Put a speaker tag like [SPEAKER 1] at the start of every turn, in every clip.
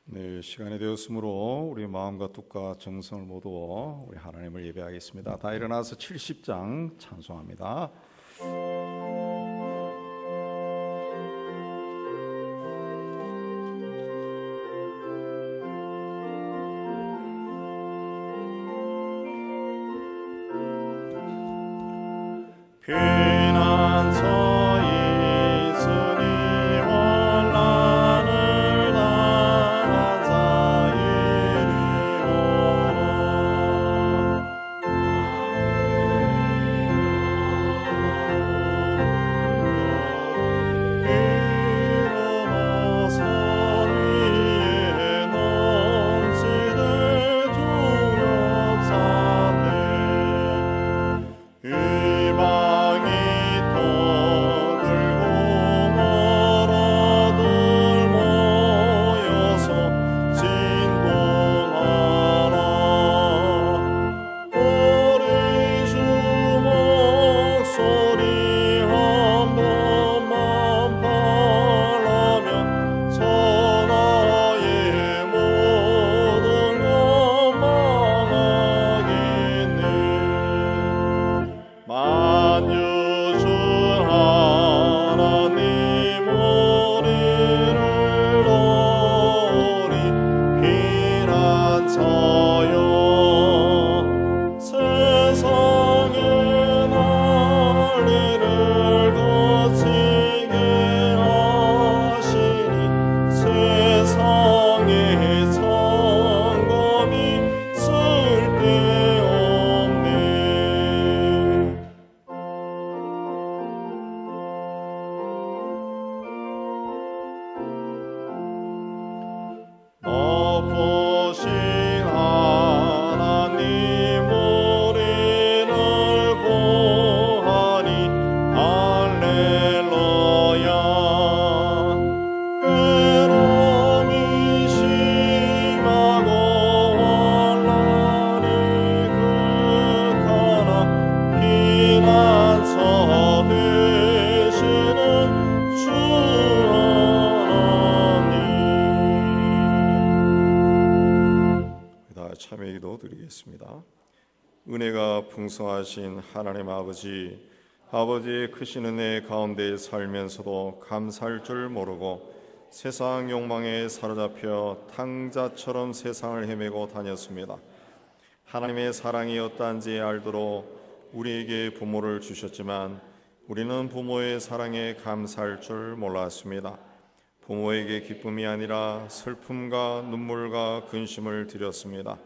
[SPEAKER 1] 네, 시간이 되었으므로 우리 마음과 뜻과 정성을 모두 우리 하나님을 예배하겠습니다. 다 일어나서 70장 찬송합니다. 피난처 있으니와 나를 당한 자 이리오라 일어나서 위에 넘치되 두렵사대 이방이 떠들고 멀어들 모여서 진동하라 우리 주 목소리 한 번만 parla면 천하의 모든 것 망하겠네 만유주 하나님 우리를 도우리 피난처여 세상의 난리를 거치게 하시니 세상의 점검이 쓸데없네 높으신 하나님 우리를 구하니 할렐루야 괴로움이 심하고 환난이 극하나 피난처 되시는 주 하나님 참여 기도 드리겠습니다. 은혜가 풍성하신 하나님 아버지의 크신 은혜 가운데 살면서도 감사할 줄 모르고 세상 욕망에 사로잡혀 탕자처럼 세상을 헤매고 다녔습니다. 하나님의 사랑이 어떠한지 알도록 우리에게 부모를 주셨지만 우리는 부모의 사랑에 감사할 줄 몰랐습니다. 부모에게 기쁨이 아니라 슬픔과 눈물과 근심을 드렸습니다.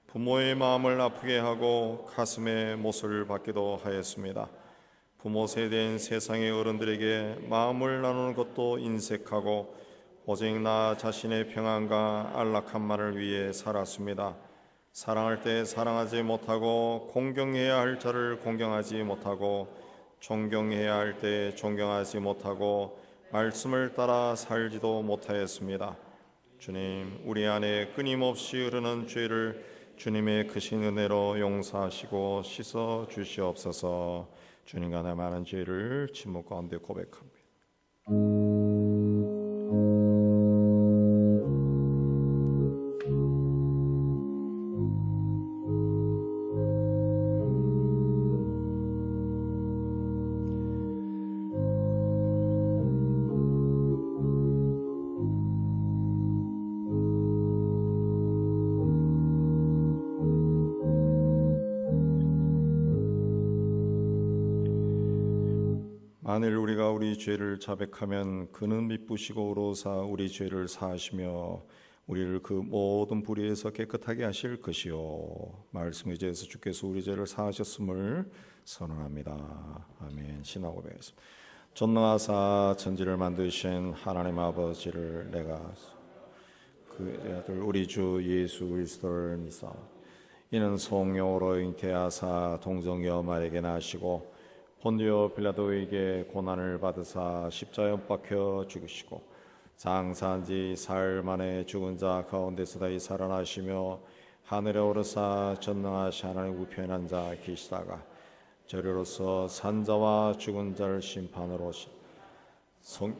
[SPEAKER 1] 부모의 마음을 아프게 하고 가슴에 못을 받기도 하였습니다. 부모 세대인 세상의 어른들에게 마음을 나누는 것도 인색하고 오직 나 자신의 평안과 안락함만을 위해 살았습니다. 사랑할 때 사랑하지 못하고 공경해야 할 자를 공경하지 못하고 존경해야 할 때 존경하지 못하고 말씀을 따라 살지도 못하였습니다. 주님, 우리 안에 끊임없이 흐르는 죄를 주님의 크신 은혜로 용서하시고 씻어 주시옵소서. 주님과 내 많은 죄를 침묵 가운데 고백합니다. 만일 우리가 우리 죄를 자백하면 그는 미쁘시고 의로우사 우리 죄를 사하시며 우리를 그 모든 불의에서 깨끗하게 하실 것이요 말씀에 의지해서 주께서 우리 죄를 사하셨음을 선언합니다. 아멘. 신앙 고백하겠습니다. 전능하사 천지를 만드신 하나님 아버지를 내가 그 아들 우리 주 예수 그리스도를 믿사오니 이는 성령으로 잉태하사 동정녀 마리아에게 나시고 본디오 빌라도에게 고난을 받으사 십자가에 못 박혀 죽으시고 장사한 지 사흘 만에 죽은 자 가운데서 다시 살아나시며 하늘에 오르사 전능하신 하나님 우편에 앉아 계시다가 저리로서 산자와 죽은 자를 심판하러 오신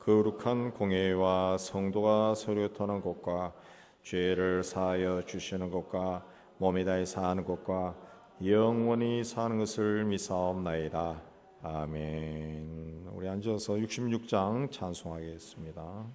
[SPEAKER 1] 거룩한 공예와 성도가 서로 터는 것과 죄를 사하여 주시는 것과 몸이 다해 사는 것과 영원히 사는 것을 믿사옵나이다. 아멘. 우리 앉아서 66장 찬송하겠습니다.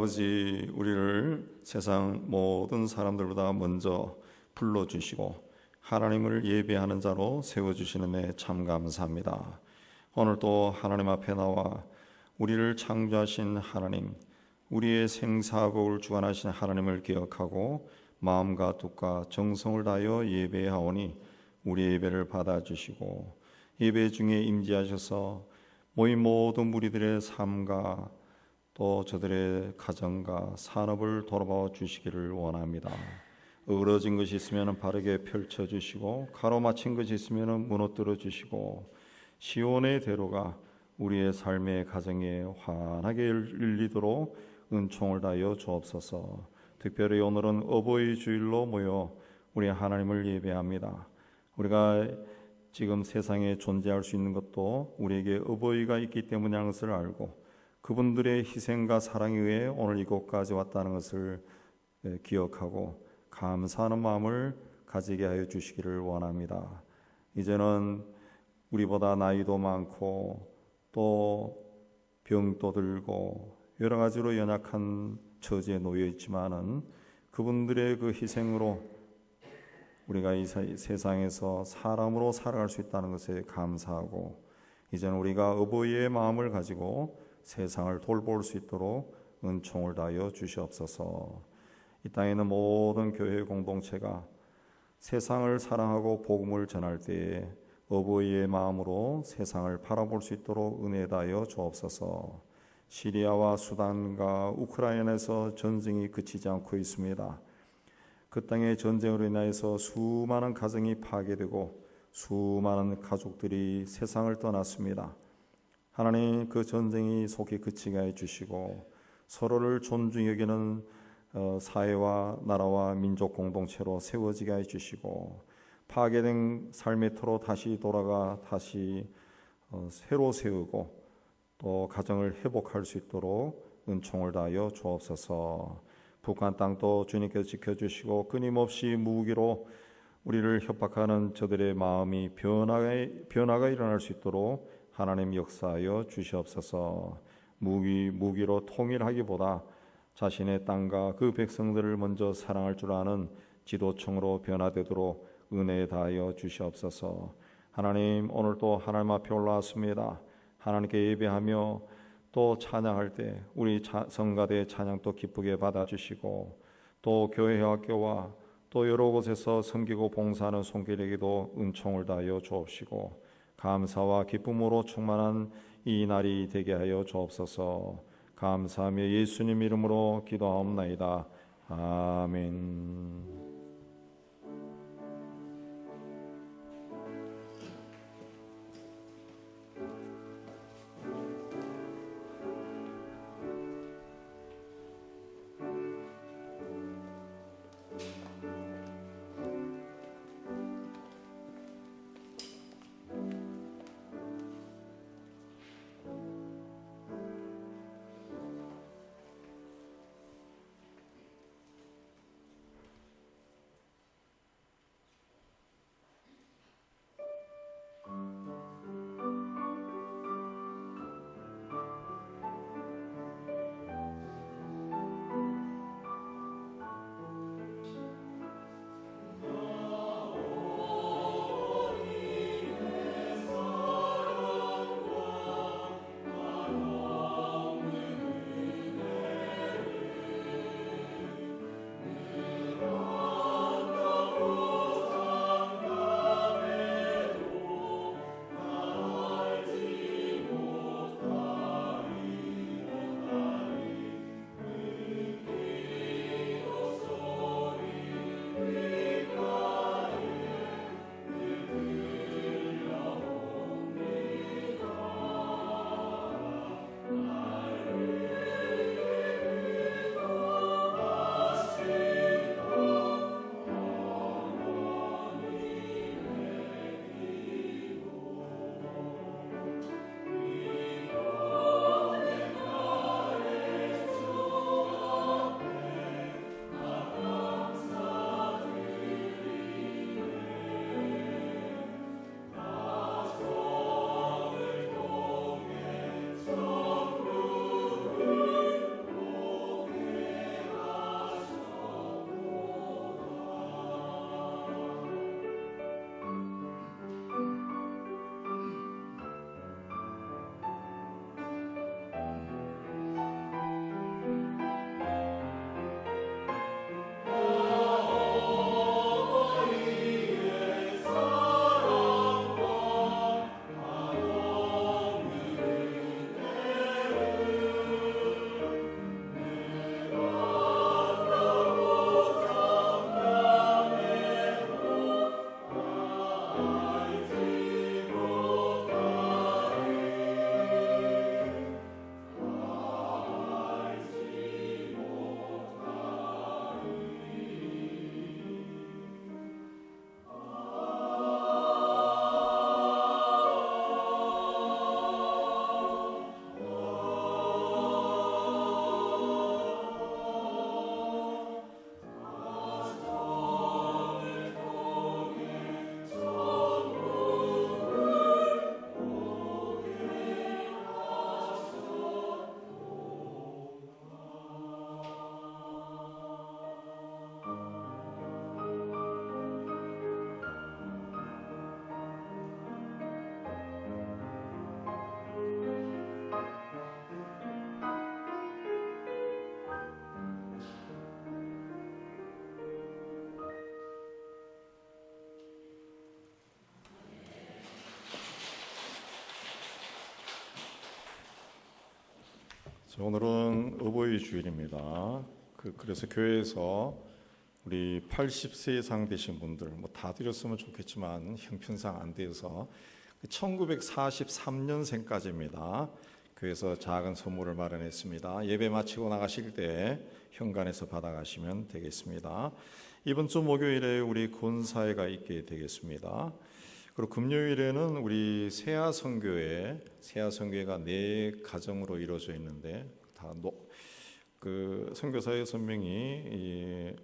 [SPEAKER 1] 아버지, 우리를 세상 모든 사람들보다 먼저 불러주시고 하나님을 예배하는 자로 세워주시는 데 참 감사합니다. 오늘도 하나님 앞에 나와 우리를 창조하신 하나님, 우리의 생사복을 주관하신 하나님을 기억하고 마음과 뜻과 정성을 다하여 예배하오니 우리 예배를 받아주시고 예배 중에 임재하셔서 모인 모든 무리들의 삶과 또 저들의 가정과 산업을 돌아봐 주시기를 원합니다. 어그러진 것이 있으면 바르게 펼쳐주시고 가로막힌 것이 있으면 무너뜨려 주시고 시온의 대로가 우리의 삶의 가정에 환하게 열리도록 은총을 다하여 주옵소서. 특별히 오늘은 어버이 주일로 모여 우리 하나님을 예배합니다. 우리가 지금 세상에 존재할 수 있는 것도 우리에게 어버이가 있기 때문이라는 것을 알고 그분들의 희생과 사랑에 의해 오늘 이곳까지 왔다는 것을 기억하고 감사하는 마음을 가지게 하여 주시기를 원합니다. 이제는 우리보다 나이도 많고 또 병도 들고 여러 가지로 연약한 처지에 놓여 있지만은 그분들의 그 희생으로 우리가 이 세상에서 사람으로 살아갈 수 있다는 것에 감사하고 이제는 우리가 어버이의 마음을 가지고 세상을 돌볼 수 있도록 은총을 다하여 주시옵소서. 이 땅에 있는 모든 교회 공동체가 세상을 사랑하고 복음을 전할 때에 어버이의 마음으로 세상을 바라볼 수 있도록 은혜 다하여 주옵소서. 시리아와 수단과 우크라이나에서 전쟁이 그치지 않고 있습니다. 그 땅의 전쟁으로 인하여서 수많은 가정이 파괴되고 수많은 가족들이 세상을 떠났습니다. 하나님, 그 전쟁이 속히 그치게 해주시고 서로를 존중히 여기는 사회와 나라와 민족 공동체로 세워지게 해주시고 파괴된 삶의 터로 다시 돌아가 다시 새로 세우고 또 가정을 회복할 수 있도록 은총을 다하여 주옵소서. 북한 땅도 주님께서 지켜주시고 끊임없이 무기로 우리를 협박하는 저들의 마음이 변화가 일어날 수 있도록 하나님 역사하여 주시옵소서. 무기로 통일하기보다 자신의 땅과 그 백성들을 먼저 사랑할 줄 아는 지도층으로 변화되도록 은혜 다하여 주시옵소서. 하나님, 오늘도 하나님 앞에 올라왔습니다. 하나님께 예배하며 또 찬양할 때 우리 성가대 찬양도 기쁘게 받아주시고 또 교회 학교와 또 여러 곳에서 섬기고 봉사하는 손길에게도 은총을 다하여 주옵시고 감사와 기쁨으로 충만한 이 날이 되게 하여 주옵소서. 감사하며 예수님 이름으로 기도하옵나이다. 아멘. 오늘은 어버이 주일입니다. 그래서 교회에서 우리 80세 이상 되신 분들 다 드렸으면 좋겠지만 형편상 안 돼서 1943년생까지입니다. 교회에서 작은 선물을 마련했습니다. 예배 마치고 나가실 때 현관에서 받아가시면 되겠습니다. 이번 주 목요일에 우리 군사회가 있게 되겠습니다. 그리고 금요일에는 우리 세아선교회가 4가정으로 이루어져 있는데 그 선교사 6명이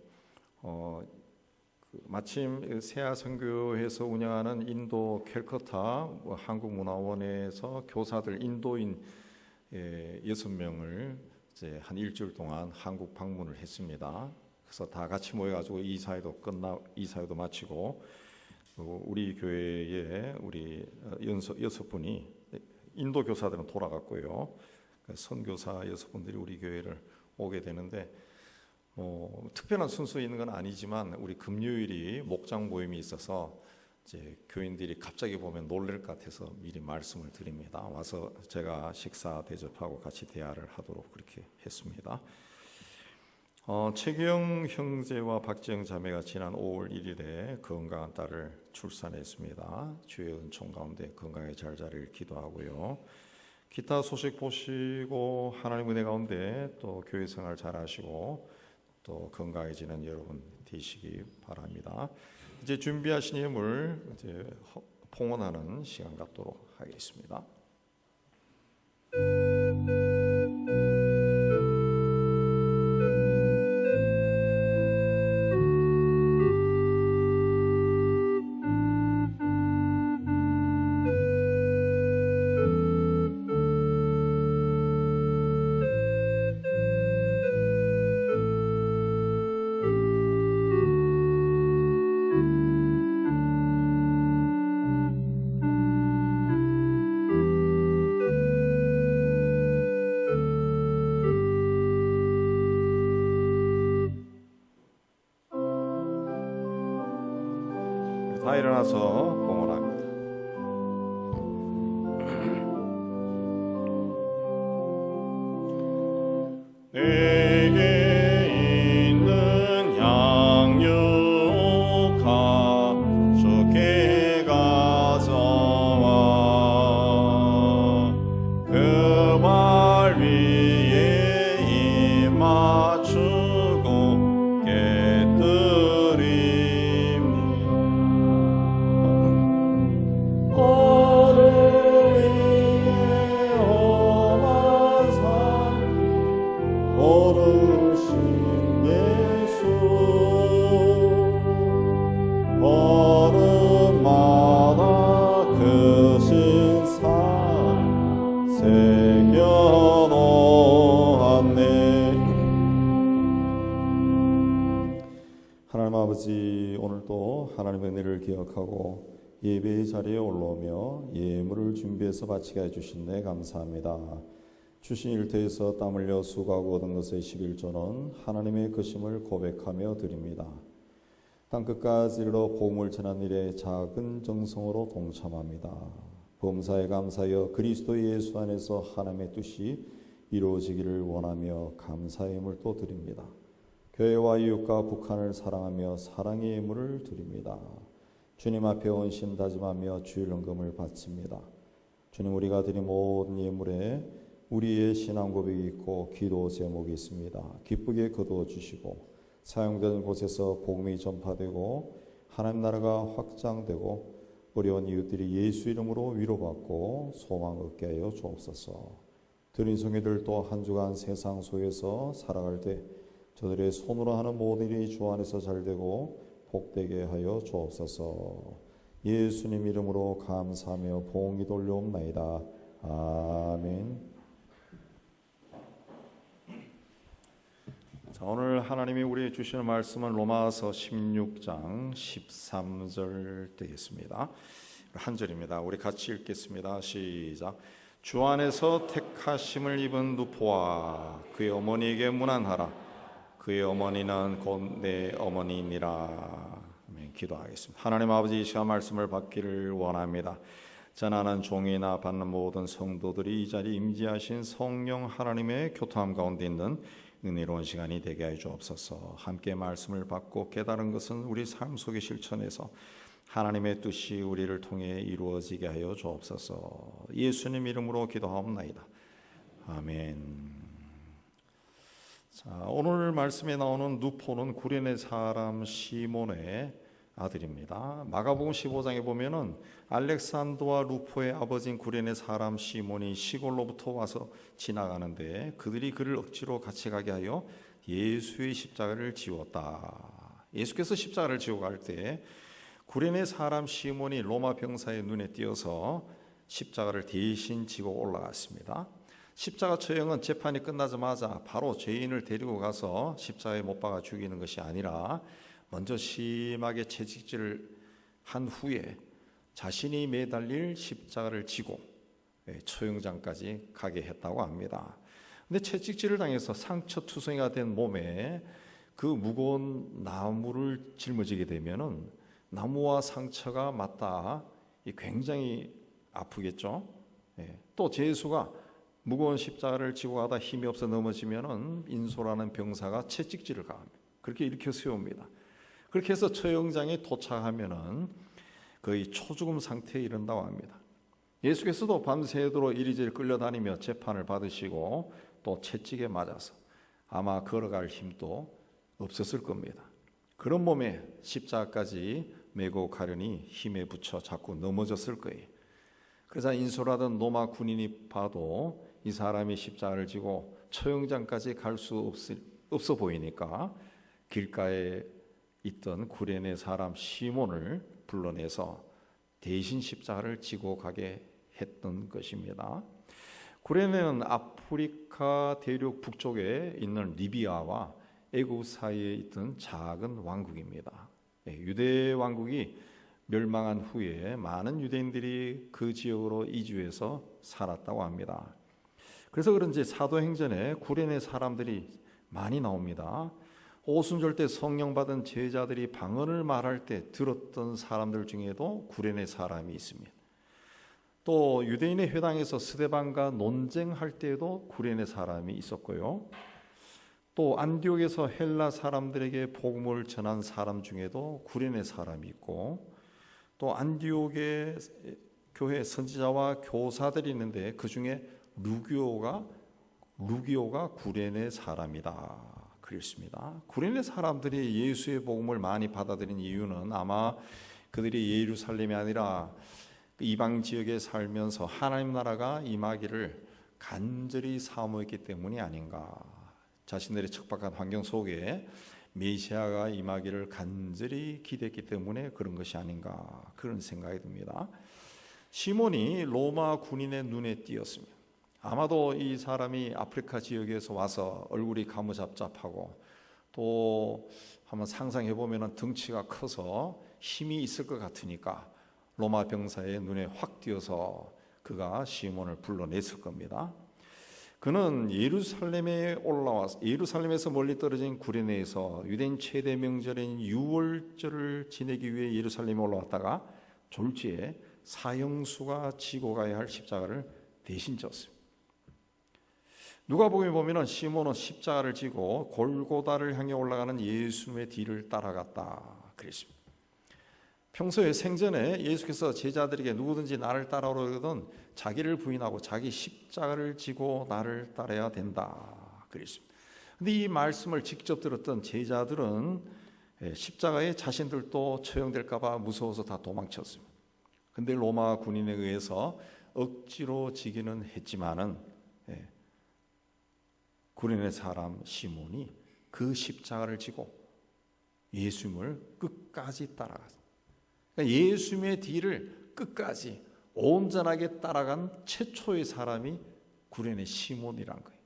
[SPEAKER 1] 마침 세아선교회에서 운영하는 인도 캘커타 한국문화원에서 교사들 인도인 6명을 이제 한 일주일 동안 한국 방문을 했습니다. 그래서 다 같이 모여가지고 이사회도 마치고 우리 교회에 우리 6분이 인도 교사들은 돌아갔고요. 선교사 6분들이 우리 교회를 오게 되는데 특별한 순서 있는 건 아니지만 우리 금요일이 목장 모임이 있어서 이제 교인들이 갑자기 보면 놀랄 것 같아서 미리 말씀을 드립니다. 와서 제가 식사 대접하고 같이 대화를 하도록 그렇게 했습니다. 최기영 형제와 박지영 자매가 지난 5월 1일에 건강한 딸을 출산했습니다. 주의 은총 가운데 건강에 잘 자리를 기도하고요. 기타 소식 보시고 하나님 은혜 가운데 또 교회 생활 잘 하시고 또 건강해지는 여러분 되시기 바랍니다. 이제 준비하신 예물 이제 봉헌하는 시간 갖도록 하겠습니다. 다 일어나서 봉헌합니다. 내게 있는 양육하 주께 가져와 그 발 위에 입 맞추고 하나님 아버지, 오늘도 하나님의 은혜를 기억하고 예배의 자리에 올라오며 예물을 준비해서 바치게 해주신 데 감사합니다. 주신 일터에서 땀 흘려 수고하고 얻은 것의 11조는 하나님의 크심을 고백하며 드립니다. 땅끝까지 이르러 복음을 전하는 일에 작은 정성으로 동참합니다. 범사에 감사하여 그리스도 예수 안에서 하나님의 뜻이 이루어지기를 원하며 감사의 예물을 또 드립니다. 교회와 이웃과 북한을 사랑하며 사랑의 예물을 드립니다. 주님 앞에 온심 다짐하며 주일 헌금을 바칩니다. 주님, 우리가 드린 모든 예물에 우리의 신앙 고백이 있고 기도 제목이 있습니다. 기쁘게 거두어 주시고 사용되는 곳에서 복음이 전파되고 하나님 나라가 확장되고 어려운 이웃들이 예수 이름으로 위로받고 소망 얻게 하여 주옵소서. 드린 성의들 또 한 주간 세상 속에서 살아갈 때 저들의 손으로 하는 모든 일이 주 안에서 잘되고 복되게 하여 주옵소서. 예수님 이름으로 감사하며 봉기 돌려옵나이다. 아멘. 자, 오늘 하나님이 우리에게 주시는 말씀은 로마서 16장 13절 되겠습니다. 한 절입니다. 우리 같이 읽겠습니다. 시작. 주 안에서 택하심을 입은 누포와 그의 어머니에게 문안하라. 그의 어머니는 곧 내 어머니니라. 기도하겠습니다. 하나님 아버지, 이 시간 말씀을 받기를 원합니다. 전하는 종이나 받는 모든 성도들이 이 자리에 임재하신 성령 하나님의 교통함 가운데 있는 은혜로운 시간이 되게 해 주옵소서. 함께 말씀을 받고 깨달은 것은 우리 삶 속에 실천해서 하나님의 뜻이 우리를 통해 이루어지게 하여 주옵소서. 예수님 이름으로 기도하옵나이다. 아멘. 자, 오늘 말씀에 나오는 누포는 구레네 사람 시몬의 아들입니다. 마가복음 15장에 보면은 알렉산더와 루포의 아버지인 구레네 사람 시몬이 시골로부터 와서 지나가는데 그들이 그를 억지로 같이 가게 하여 예수의 십자가를 지웠다. 예수께서 십자가를 지고 갈 때 구레네 사람 시몬이 로마 병사의 눈에 띄어서 십자가를 대신 지고 올라갔습니다. 십자가 처형은 재판이 끝나자마자 바로 죄인을 데리고 가서 십자가에 못 박아 죽이는 것이 아니라 먼저 심하게 채찍질을 한 후에 자신이 매달릴 십자가를 지고 처형장까지 가게 했다고 합니다. 근데 채찍질을 당해서 상처투성이가 된 몸에 그 무거운 나무를 짊어지게 되면은 나무와 상처가 맞닿아 굉장히 아프겠죠. 또 제수가 무거운 십자가를 지고 가다 힘이 없어 넘어지면은 인소라는 병사가 채찍질을 가합니다. 그렇게 일으켜 세웁니다. 그렇게 해서 처형장에 도착하면은 거의 초죽음 상태에 이른다고 합니다. 예수께서도 밤새도록 이리저리 끌려다니며 재판을 받으시고 또 채찍에 맞아서 아마 걸어갈 힘도 없었을 겁니다. 그런 몸에 십자가까지 메고 가려니 힘에 부쳐 자꾸 넘어졌을 거예요. 그래서 인솔하던 로마 군인이 봐도 이 사람이 십자가를 지고 처형장까지 갈 수 없어 보이니까 길가에 있던 구레네 사람 시몬을 불러내서 대신 십자가를 지고 가게 했던 것입니다. 구레네는 아프리카 대륙 북쪽에 있는 리비아와 애굽 사이에 있던 작은 왕국입니다. 유대 왕국이 멸망한 후에 많은 유대인들이 그 지역으로 이주해서 살았다고 합니다. 그래서 그런지 사도행전에 구레네 사람들이 많이 나옵니다. 오순절 때 성령 받은 제자들이 방언을 말할 때 들었던 사람들 중에도 구레네 사람이 있습니다. 또 유대인의 회당에서 스데반과 논쟁할 때에도 구레네 사람이 있었고요. 또 안디옥에서 헬라 사람들에게 복음을 전한 사람 중에도 구레네 사람이 있고 또 안디옥의 교회 선지자와 교사들이 있는데 그 중에 루기오가 구레네 사람이다 그랬습니다. 구레네 사람들이 예수의 복음을 많이 받아들인 이유는 아마 그들이 예루살렘이 아니라 이방 지역에 살면서 하나님 나라가 임하기를 간절히 사모했기 때문이 아닌가. 자신들의 척박한 환경 속에 메시아가 임하기를 간절히 기대했기 때문에 그런 것이 아닌가 그런 생각이 듭니다. 시몬이 로마 군인의 눈에 띄었습니다. 아마도 이 사람이 아프리카 지역에서 와서 얼굴이 가무잡잡하고 또 한번 상상해 보면 덩치가 커서 힘이 있을 것 같으니까 로마 병사의 눈에 확 띄어서 그가 시몬을 불러냈을 겁니다. 그는 예루살렘에서 멀리 떨어진 구레네에서 유대인 최대 명절인 유월절을 지내기 위해 예루살렘에 올라왔다가 졸지에 사형수가 지고 가야 할 십자가를 대신 졌습니다. 누가복음에 보면은 시몬은 십자가를 지고 골고다를 향해 올라가는 예수님의 뒤를 따라갔다 그랬습니다. 평소에 생전에 예수께서 제자들에게 누구든지 나를 따라오려거든 자기를 부인하고 자기 십자가를 지고 나를 따라야 된다 그랬습니다. 근데 이 말씀을 직접 들었던 제자들은 십자가에 자신들도 처형될까 봐 무서워서 다 도망쳤습니다. 근데 로마 군인에 의해서 억지로 지기는 했지만은 구레네 사람 시몬이 그 십자가를 지고 예수님을 끝까지 따라갔습니다. 그러니까 예수님의 뒤를 끝까지 온전하게 따라간 최초의 사람이 구레네 시몬이란 거예요.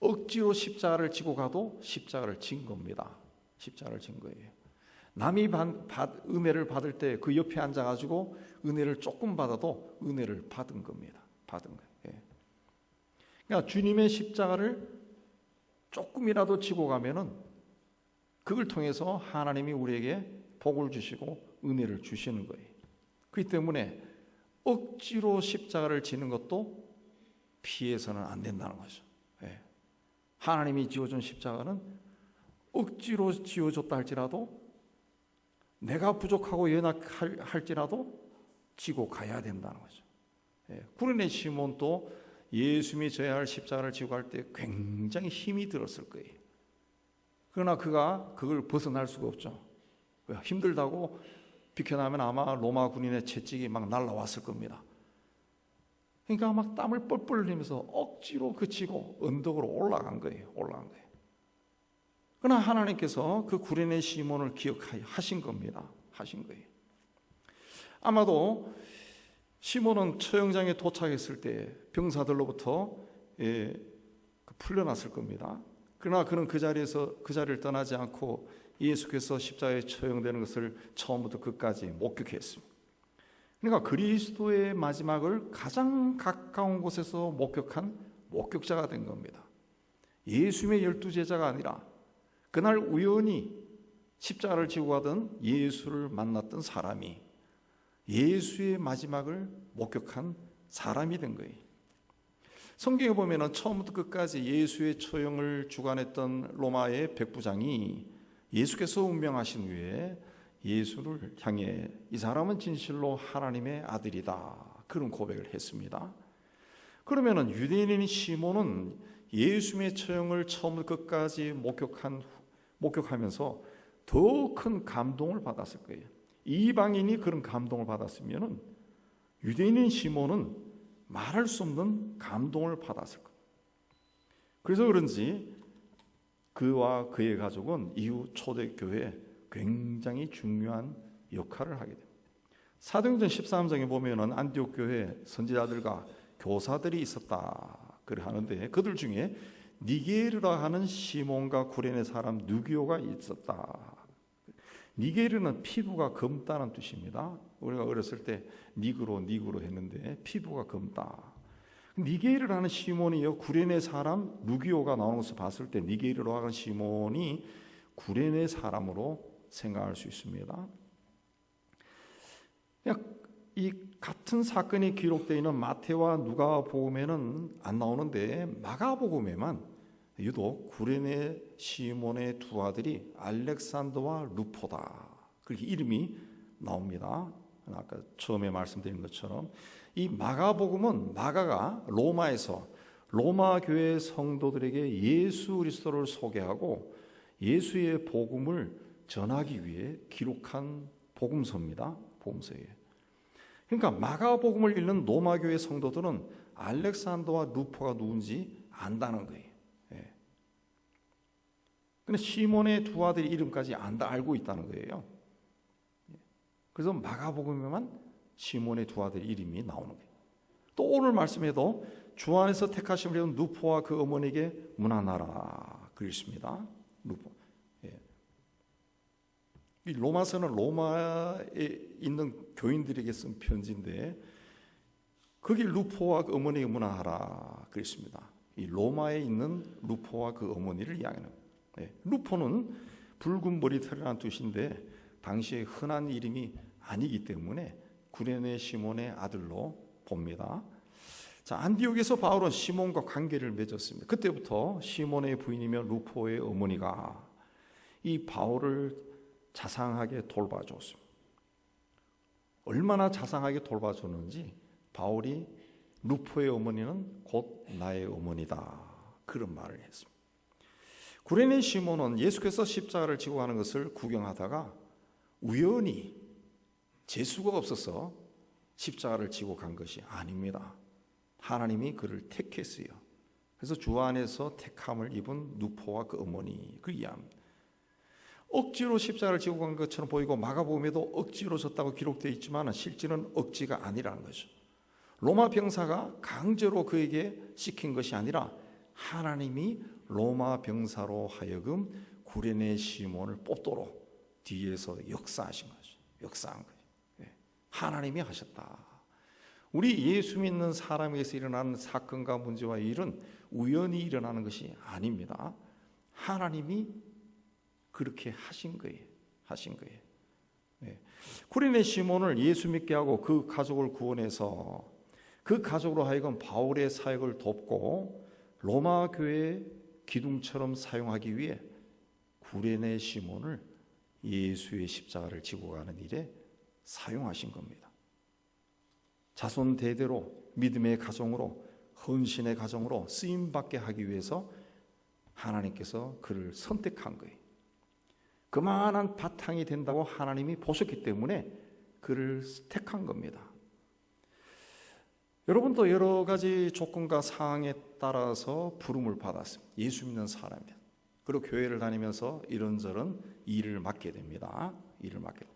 [SPEAKER 1] 억지로 십자가를 지고 가도 십자가를 진 겁니다. 십자가를 진 거예요. 남이 은혜를 받을 때 그 옆에 앉아가지고 은혜를 조금 받아도 은혜를 받은 겁니다. 받은 거예요. 그러니까 주님의 십자가를 조금이라도 지고 가면은 그걸 통해서 하나님이 우리에게 복을 주시고 은혜를 주시는 거예요. 그렇기 때문에 억지로 십자가를 지는 것도 피해서는 안 된다는 거죠. 하나님이 지어준 십자가는 억지로 지어줬다 할지라도
[SPEAKER 2] 내가 부족하고 연약할지라도 지고 가야 된다는 거죠. 구레네 시몬도 예수님이 져야 할 십자가를 지고 갈 때 굉장히 힘이 들었을 거예요. 그러나 그가 그걸 벗어날 수가 없죠. 힘들다고 비켜나면 아마 로마 군인의 채찍이 막 날라왔을 겁니다. 그러니까 막 땀을 뻘뻘 흘리면서 억지로 그치고 언덕으로 올라간 거예요. 그러나 하나님께서 그 구레네 시몬을 기억하신 겁니다. 하신 거예요. 아마도 시몬은 처형장에 도착했을 때 병사들로부터 풀려났을 겁니다. 그러나 그는 그 자리를 떠나지 않고 예수께서 십자가에 처형되는 것을 처음부터 끝까지 목격했습니다. 그러니까 그리스도의 마지막을 가장 가까운 곳에서 목격한 목격자가 된 겁니다. 예수님의 12제자가 아니라 그날 우연히 십자가를 지고 가던 예수를 만났던 사람이 예수의 마지막을 목격한 사람이 된 거예요. 성경에 보면 처음부터 끝까지 예수의 처형을 주관했던 로마의 백부장이 예수께서 운명하신 후에 예수를 향해 이 사람은 진실로 하나님의 아들이다, 그런 고백을 했습니다. 그러면 유대인인 시몬은 예수님의 처형을 처음부터 끝까지 목격하면서 더 큰 감동을 받았을 거예요. 이방인이 그런 감동을 받았으면 유대인인 시몬은 말할 수 없는 감동을 받았을 거예요. 그래서 그런지 그와 그의 가족은 이후 초대교회에 굉장히 중요한 역할을 하게 됩니다. 사도행전 13장에 보면은 안디옥 교회에 선지자들과 교사들이 있었다 그래 하는데 그들 중에 니게르라 하는 시몬과 구레네 사람 누기오가 있었다. 니게르는 피부가 검다는 뜻입니다. 우리가 어렸을 때 니그로 했는데 피부가 검다. 니게르라는 시몬이요, 구레네 사람 누기오가 나오는 것을 봤을 때 니게르라고 하는 시몬이 구레네 사람으로 생각할 수 있습니다. 이 같은 사건이 기록되어 있는 마태와 누가복음에는 안 나오는데 마가복음에만 유독 구레네 시몬의 두 아들이 알렉산더와 루포다, 그렇게 이름이 나옵니다. 아까 처음에 말씀드린 것처럼 이 마가복음은 마가가 로마에서 로마 교회 성도들에게 예수 그리스도를 소개하고 예수의 복음을 전하기 위해 기록한 복음서입니다. 복음서예요. 그러니까 마가복음을 읽는 로마 교회 성도들은 알렉산더와 루포가 누군지 안다는 거예요. 근데 시몬의 두 아들의 이름까지 알고 있다는 거예요. 그래서 마가복음에만 시몬의 두 아들의 이름이 나오는 거예요. 또 오늘 말씀에도 주 안에서 택하심을 입은 루포와 그 어머니에게 문안하라 그랬습니다. 루포. 이 로마서는 로마에 있는 교인들에게 쓴 편지인데 거기 루포와 그 어머니에게 문안하라 그랬습니다. 이 로마에 있는 루포와 그 어머니를 이야기하는 거예요. 루포는 붉은 머리털이라는 뜻인데 당시에 흔한 이름이 아니기 때문에 구레네 시몬의 아들로 봅니다. 자, 안디옥에서 바울은 시몬과 관계를 맺었습니다. 그때부터 시몬의 부인이며 루포의 어머니가 이 바울을 자상하게 돌봐줬습니다. 얼마나 자상하게 돌봐줬는지 바울이 루포의 어머니는 곧 나의 어머니다, 그런 말을 했습니다. 구레네 시몬은 예수께서 십자가를 지고 가는 것을 구경하다가 우연히 재수가 없어서 십자가를 지고 간 것이 아닙니다. 하나님이 그를 택했어요. 그래서 주 안에서 택함을 입은 루포와 그 어머니, 그 이해합니다. 억지로 십자가를 지고 간 것처럼 보이고 마가복음에도 억지로 졌다고 기록되어 있지만 실제는 억지가 아니라는 거죠. 로마 병사가 강제로 그에게 시킨 것이 아니라 하나님이 로마 병사로 하여금 구레네 시몬을 뽑도록 뒤에서 역사하신 거죠. 역사한 거예요. 하나님이 하셨다. 우리 예수 믿는 사람에게서 일어나는 사건과 문제와 일은 우연히 일어나는 것이 아닙니다. 하나님이 그렇게 하신 거예요. 구레네 시몬을 예수 믿게 하고 그 가족을 구원해서 그 가족으로 하여금 바울의 사역을 돕고 로마 교회의 기둥처럼 사용하기 위해 구레네 시몬을 예수의 십자가를 지고 가는 일에 사용하신 겁니다. 자손 대대로 믿음의 가정으로, 헌신의 가정으로 쓰임받게 하기 위해서 하나님께서 그를 선택한 거예요. 그만한 바탕이 된다고 하나님이 보셨기 때문에 그를 택한 겁니다. 여러분도 여러 가지 조건과 상황에 따라서 부름을 받았습니다. 예수 믿는 사람이다. 그리고 교회를 다니면서 이런저런 일을 맡게 됩니다. 일을 맡게 됩니다.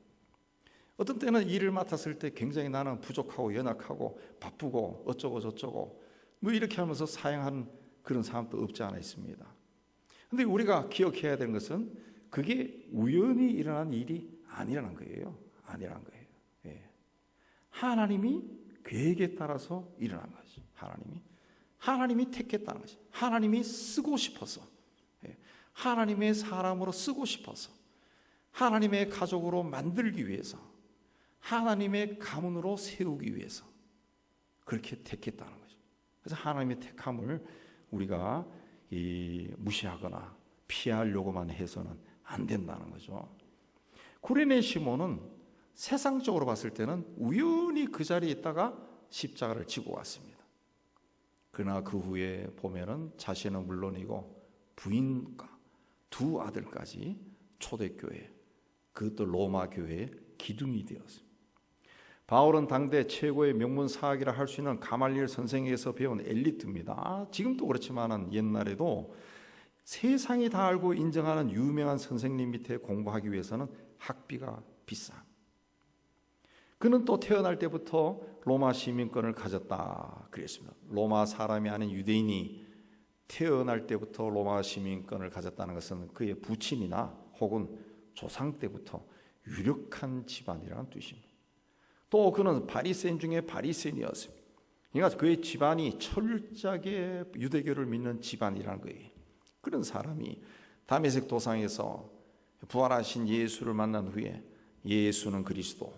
[SPEAKER 2] 어떤 때는 일을 맡았을 때 굉장히 나는 부족하고 연약하고 바쁘고 어쩌고 저쩌고 뭐 이렇게 하면서 사양하는 그런 사람도 없지 않아 있습니다. 그런데 우리가 기억해야 되는 것은 그게 우연히 일어난 일이 아니라는 거예요. 아니라는 거예요. 예. 하나님이 계획에 따라서 일어난 거죠. 하나님이 택했다는 거죠. 하나님이 쓰고 싶어서, 예. 하나님의 사람으로 쓰고 싶어서, 하나님의 가족으로 만들기 위해서, 하나님의 가문으로 세우기 위해서 그렇게 택했다는 거죠. 그래서 하나님의 택함을 우리가 무시하거나 피하려고만 해서는 안 된다는 거죠. 구레네 시몬은 세상적으로 봤을 때는 우연히 그 자리에 있다가 십자가를 지고 왔습니다. 그러나 그 후에 보면은 자신은 물론이고 부인과 두 아들까지 초대교회, 그것도 로마 교회의 기둥이 되었습니다. 바울은 당대 최고의 명문 사학이라 할 수 있는 가말리엘 선생에게서 배운 엘리트입니다. 지금도 그렇지만은 옛날에도 세상이 다 알고 인정하는 유명한 선생님 밑에 공부하기 위해서는 학비가 비싸. 그는 또 태어날 때부터 로마 시민권을 가졌다 그랬습니다. 로마 사람이 아닌 유대인이 태어날 때부터 로마 시민권을 가졌다는 것은 그의 부친이나 혹은 조상 때부터 유력한 집안이라는 뜻입니다. 또 그는 바리새인 중에 바리새인이었습니다. 그러니까 그의 집안이 철저하게 유대교를 믿는 집안이라는 거예요. 그런 사람이 다메섹 도상에서 부활하신 예수를 만난 후에 예수는 그리스도,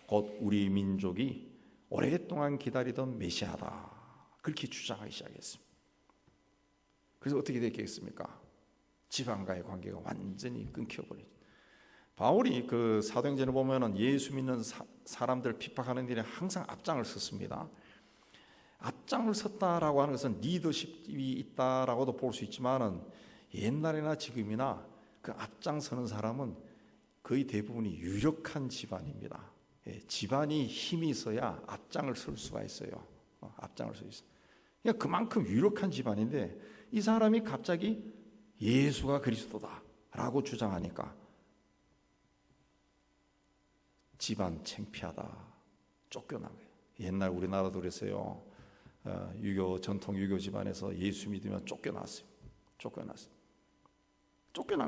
[SPEAKER 2] 곧 우리 민족이 오랫동안 기다리던 메시아다, 그렇게 주장하기 시작했습니다. 그래서 어떻게 됐겠습니까? 집안과의 관계가 완전히 끊겨버리죠. 바울이 그 사도행전을 보면은 예수 믿는 사람들 핍박하는 일에 항상 앞장을 섰습니다. 앞장을 섰다라고 하는 것은 리더십이 있다라고도 볼 수 있지만은 옛날이나 지금이나 그 앞장서는 사람은 거의 대부분이 유력한 집안입니다. 예, 집안이 힘이 있어야 앞장을 설 수가 있어요. 앞장을 설 수 있어요. 그러니까 그만큼 유력한 집안인데 이 사람이 갑자기 예수가 그리스도다라고 주장하니까 집안 창피하다, 쫓겨난 거예요. 옛날 우리나라도 그랬어요. 전통 유교 집안에서 예수 믿으면 쫓겨난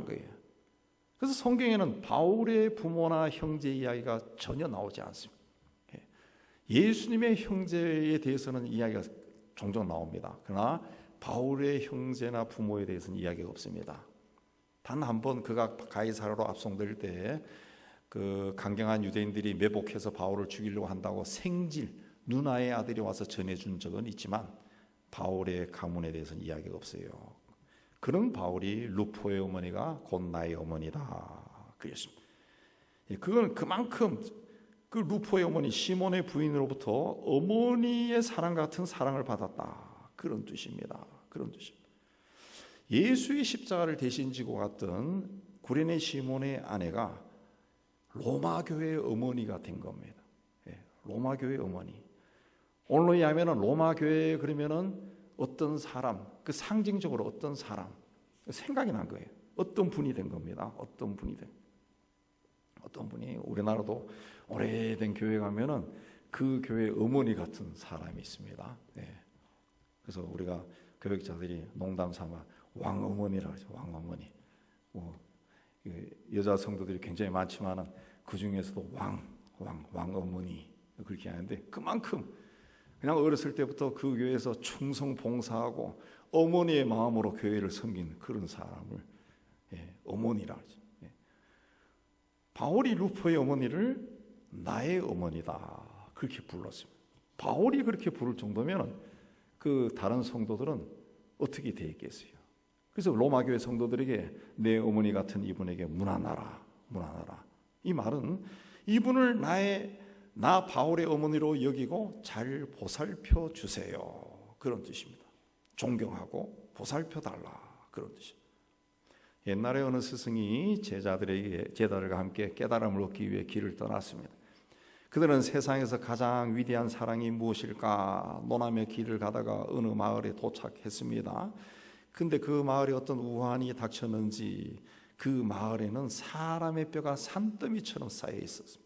[SPEAKER 2] 거예요. 그래서 성경에는 바울의 부모나 형제 이야기가 전혀 나오지 않습니다. 예수님의 형제에 대해서는 이야기가 종종 나옵니다. 그러나 바울의 형제나 부모에 대해서는 이야기가 없습니다. 단 한 번 그가 가이사라로 압송될 때 그 강경한 유대인들이 매복해서 바울을 죽이려고 한다고 생질 누나의 아들이 와서 전해준 적은 있지만 바울의 가문에 대해서는 이야기가 없어요. 그런 바울이 루포의 어머니가 곧 나의 어머니다 그랬습니다. 그건 그만큼 그 루포의 어머니 시몬의 부인으로부터 어머니의 사랑 같은 사랑을 받았다, 그런 뜻입니다. 그런 뜻입니다. 예수의 십자가를 대신 지고 갔던 구레네 시몬의 아내가 로마 교회의 어머니가 된 겁니다. 로마 교회의 어머니. 오늘로 이야기하면 로마 교회 그러면은 어떤 사람, 그 상징적으로 어떤 사람 생각이 난 거예요. 어떤 분이 된 겁니다. 어떤 분이 우리나라도 오래된 교회 가면은 그 교회 어머니 같은 사람이 있습니다. 그래서 우리가 교육자들이 농담 삼아 왕어머니라고 하죠. 왕어머니. 여자 성도들이 굉장히 많지만은 그 중에서도 왕어머니 그렇게 하는데 그만큼 그냥 어렸을 때부터 그 교회에서 충성 봉사하고 어머니의 마음으로 교회를 섬긴 그런 사람을 어머니라고 하죠. 바울이 루포의 어머니를 나의 어머니다 그렇게 불렀습니다. 바울이 그렇게 부를 정도면 그 다른 성도들은 어떻게 되겠어요? 그래서 로마 교회 성도들에게 내 어머니 같은 이분에게 문안하라, 문안하라. 이 말은 이분을 나 바울의 어머니로 여기고 잘 보살펴 주세요. 그런 뜻입니다. 존경하고 보살펴 달라. 그런 뜻입니다. 옛날에 어느 스승이 제자들과 함께 깨달음을 얻기 위해 길을 떠났습니다. 그들은 세상에서 가장 위대한 사랑이 무엇일까 논하며 길을 가다가 어느 마을에 도착했습니다. 근데 그 마을에 어떤 우환이 닥쳤는지 그 마을에는 사람의 뼈가 산더미처럼 쌓여 있었습니다.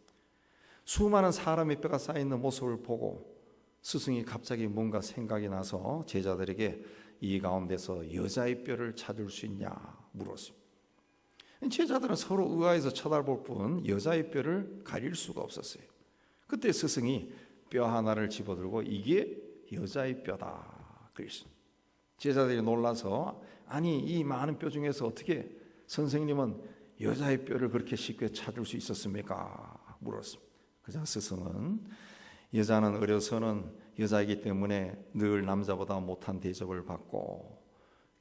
[SPEAKER 2] 수많은 사람의 뼈가 쌓여 있는 모습을 보고 스승이 갑자기 뭔가 생각이 나서 제자들에게 이 가운데서 여자의 뼈를 찾을 수 있냐 물었습니다. 제자들은 서로 의아해서 쳐다볼 뿐 여자의 뼈를 가릴 수가 없었어요. 그때 스승이 뼈 하나를 집어들고 이게 여자의 뼈다 그랬습니다. 제자들이 놀라서 아니 이 많은 뼈 중에서 어떻게 선생님은 여자의 뼈를 그렇게 쉽게 찾을 수 있었습니까? 물었습니다. 그자 스승은 여자는 어려서는 여자이기 때문에 늘 남자보다 못한 대접을 받고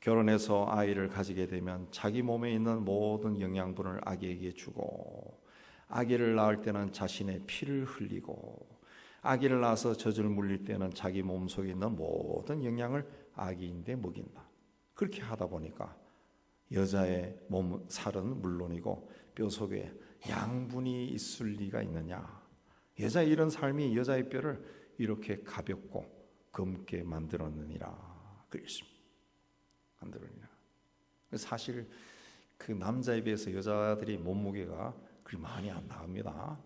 [SPEAKER 2] 결혼해서 아이를 가지게 되면 자기 몸에 있는 모든 영양분을 아기에게 주고 아기를 낳을 때는 자신의 피를 흘리고 아기를 낳아서 젖을 물릴 때는 자기 몸속에 있는 모든 영양을 아기인데 먹인다. 그렇게 하다 보니까 여자의 몸 살은 물론이고 뼈 속에 양분이 있을 리가 있느냐. 여자의 이런 삶이 여자의 뼈를 이렇게 가볍고 검게 만들었느니라 그랬습니다. 만들었느니라. 사실 그 남자에 비해서 여자들이 몸무게가 그리 많이 안 나옵니다.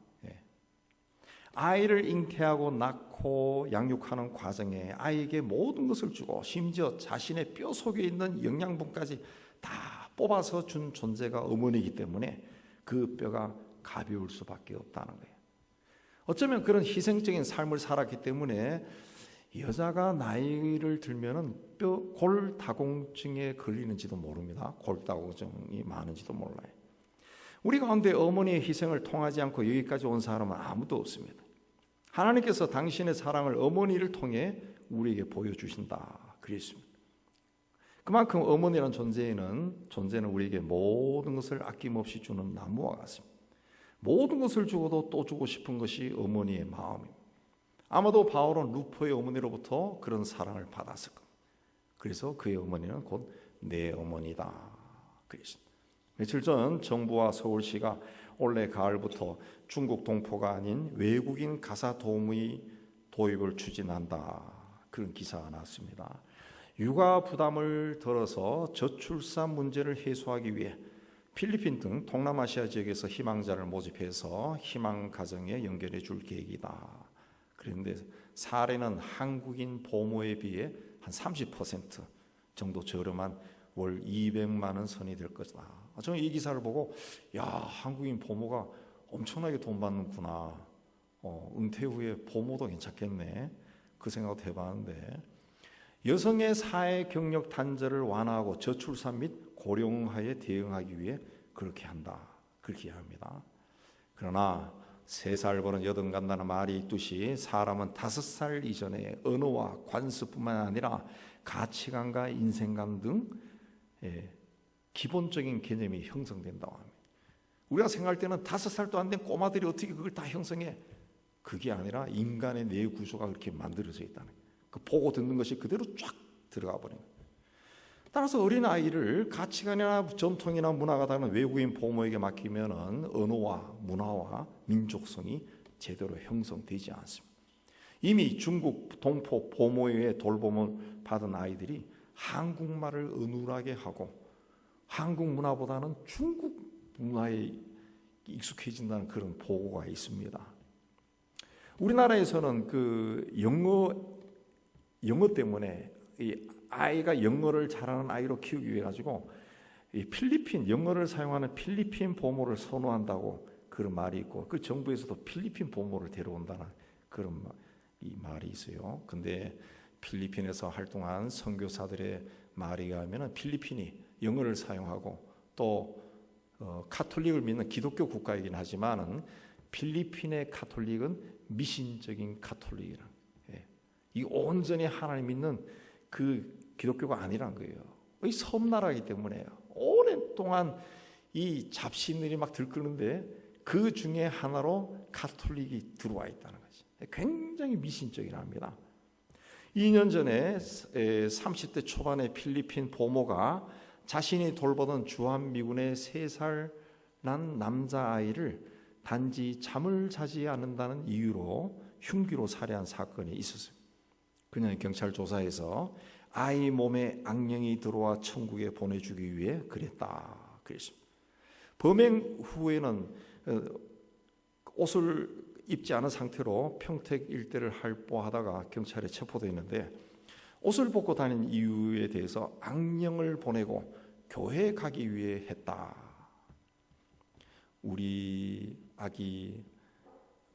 [SPEAKER 2] 아이를 잉태하고 낳고 양육하는 과정에 아이에게 모든 것을 주고 심지어 자신의 뼈 속에 있는 영양분까지 다 뽑아서 준 존재가 어머니이기 때문에 그 뼈가 가벼울 수밖에 없다는 거예요. 어쩌면 그런 희생적인 삶을 살았기 때문에 여자가 나이를 들면은 골다공증에 걸리는지도 모릅니다. 골다공증이 많은지도 몰라요. 우리 가운데 어머니의 희생을 통하지 않고 여기까지 온 사람은 아무도 없습니다. 하나님께서 당신의 사랑을 어머니를 통해 우리에게 보여주신다 그랬습니다. 그만큼 어머니라는 존재는 우리에게 모든 것을 아낌없이 주는 나무와 같습니다. 모든 것을 주고도 또 주고 싶은 것이 어머니의 마음입니다. 아마도 바울은 루포의 어머니로부터 그런 사랑을 받았을 겁니다. 그래서 그의 어머니는 곧 내 어머니다 그랬습니다. 며칠 전 정부와 서울시가 올해 가을부터 중국 동포가 아닌 외국인 가사 도우미 도입을 추진한다. 그런 기사가 나왔습니다. 육아 부담을 덜어서 저출산 문제를 해소하기 위해 필리핀 등 동남아시아 지역에서 희망자를 모집해서 희망 가정에 연결해 줄 계획이다. 그런데 사례는 한국인 보모에 비해 한 30% 정도 저렴한 월 200만 원 선이 될 것이다. 저는 이 기사를 보고 야 한국인 보모가 엄청나게 돈 받는구나. 은퇴 후에 보모도 괜찮겠네. 그 생각도 해봤는데 여성의 사회 경력 단절을 완화하고 저출산 및 고령화에 대응하기 위해 그렇게 한다. 그렇게 합니다. 그러나 3살 버는 여든 간다는 말이 있듯이 사람은 5살 이전에 언어와 관습뿐만 아니라 가치관과 인생관 등 기본적인 개념이 형성된다고 합니다. 우리가 생각할 때는 5살도 안 된 꼬마들이 어떻게 그걸 다 형성해? 그게 아니라 인간의 뇌 구조가 그렇게 만들어져 있다는 거예요. 그 보고 듣는 것이 그대로 쫙 들어가 버린 거예요. 따라서 어린아이를 가치관이나 전통이나 문화가 다른 외국인 보모에게 맡기면은 언어와 문화와 민족성이 제대로 형성되지 않습니다. 이미 중국 동포 보모에 의해 돌봄을 받은 아이들이 한국말을 어눌하게 하고 한국 문화보다는 중국 문화에 익숙해진다는 그런 보고가 있습니다. 우리나라에서는 그 영어 때문에 이 아이가 영어를 잘하는 아이로 키우기 위해 가지고 이 필리핀 영어를 사용하는 필리핀 보모를 선호한다고 그런 말이 있고 그 정부에서도 필리핀 보모를 데려온다는 그런 이 말이 있어요. 근데 필리핀에서 활동한 선교사들의 말에 의하면 필리핀이 영어를 사용하고 또 카톨릭을 믿는 기독교 국가이긴 하지만은 필리핀의 카톨릭은 미신적인 카톨릭이라. 이 온전히 하나님 믿는 그 기독교가 아니란 거예요. 이 섬나라이기 때문에 오랫동안 이 잡신들이 막 들끓는데 그 중에 하나로 가톨릭이 들어와 있다는 거지. 굉장히 미신적이랍니다. 2년 전에 30대 초반의 필리핀 보모가 자신이 돌보던 주한미군의 3살 난 남자아이를 단지 잠을 자지 않는다는 이유로 흉기로 살해한 사건이 있었습니다. 그녀는 경찰 조사에서 아이 몸에 악령이 들어와 천국에 보내주기 위해 그랬다. 그랬습니다. 범행 후에는 옷을 입지 않은 상태로 평택 일대를 활보하다가 경찰에 체포되었는데 옷을 벗고 다니는 이유에 대해서 악령을 보내고 교회에 가기 위해 했다. 우리 아기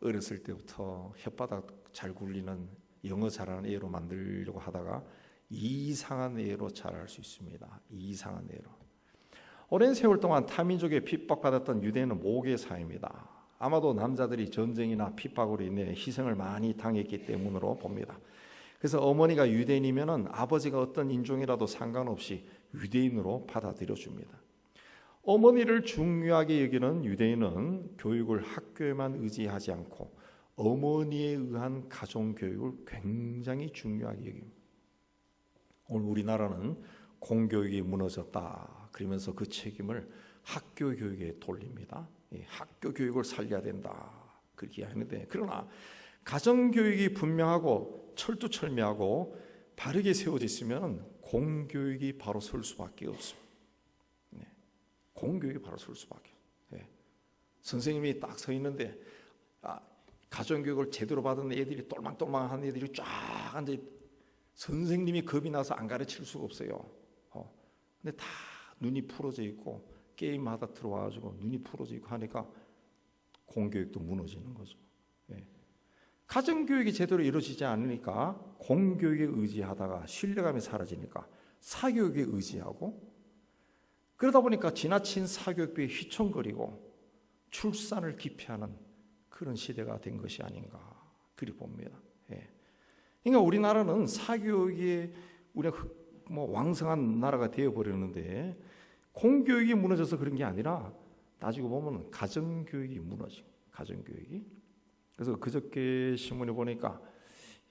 [SPEAKER 2] 어렸을 때부터 혓바닥 잘 굴리는 영어 잘하는 애로 만들려고 하다가 이상한 애로 자랄 수 있습니다. 이상한 애로. 오랜 세월 동안 타민족에 핍박받았던 유대인은 모계사입니다. 아마도 남자들이 전쟁이나 핍박으로 인해 희생을 많이 당했기 때문으로 봅니다. 그래서 어머니가 유대인이면은 아버지가 어떤 인종이라도 상관없이 유대인으로 받아들여 줍니다. 어머니를 중요하게 여기는 유대인은 교육을 학교에만 의지하지 않고 어머니에 의한 가정교육을 굉장히 중요하게 여깁니다. 오늘 우리나라는 공교육이 무너졌다. 그러면서 그 책임을 학교 교육에 돌립니다. 학교 교육을 살려야 된다. 그렇게 하는데 그러나 가정교육이 분명하고 철두철미하고 바르게 세워져 있으면 공교육이 바로 설 수밖에 없습니다. 공교육이 바로 설 수밖에 없어요. 선생님이 딱 서 있는데 가정교육을 제대로 받은 애들이 똘망똘망한 애들이 쫙 앉아 선생님이 겁이 나서 안 가르칠 수가 없어요. 근데 다 눈이 풀어져 있고 게임하다 들어와가지고 눈이 풀어져 있고 하니까 공교육도 무너지는 거죠. 가정교육이 제대로 이루어지지 않으니까 공교육에 의지하다가 신뢰감이 사라지니까 사교육에 의지하고 그러다 보니까 지나친 사교육비에 휘청거리고 출산을 기피하는 그런 시대가 된 것이 아닌가 그리 봅니다. 그러니까 우리나라는 사교육이 우리가 왕성한 나라가 되어버렸는데 공교육이 무너져서 그런 게 아니라 따지고 보면 가정교육이 무너진 가정교육이. 그래서 그저께 신문에 보니까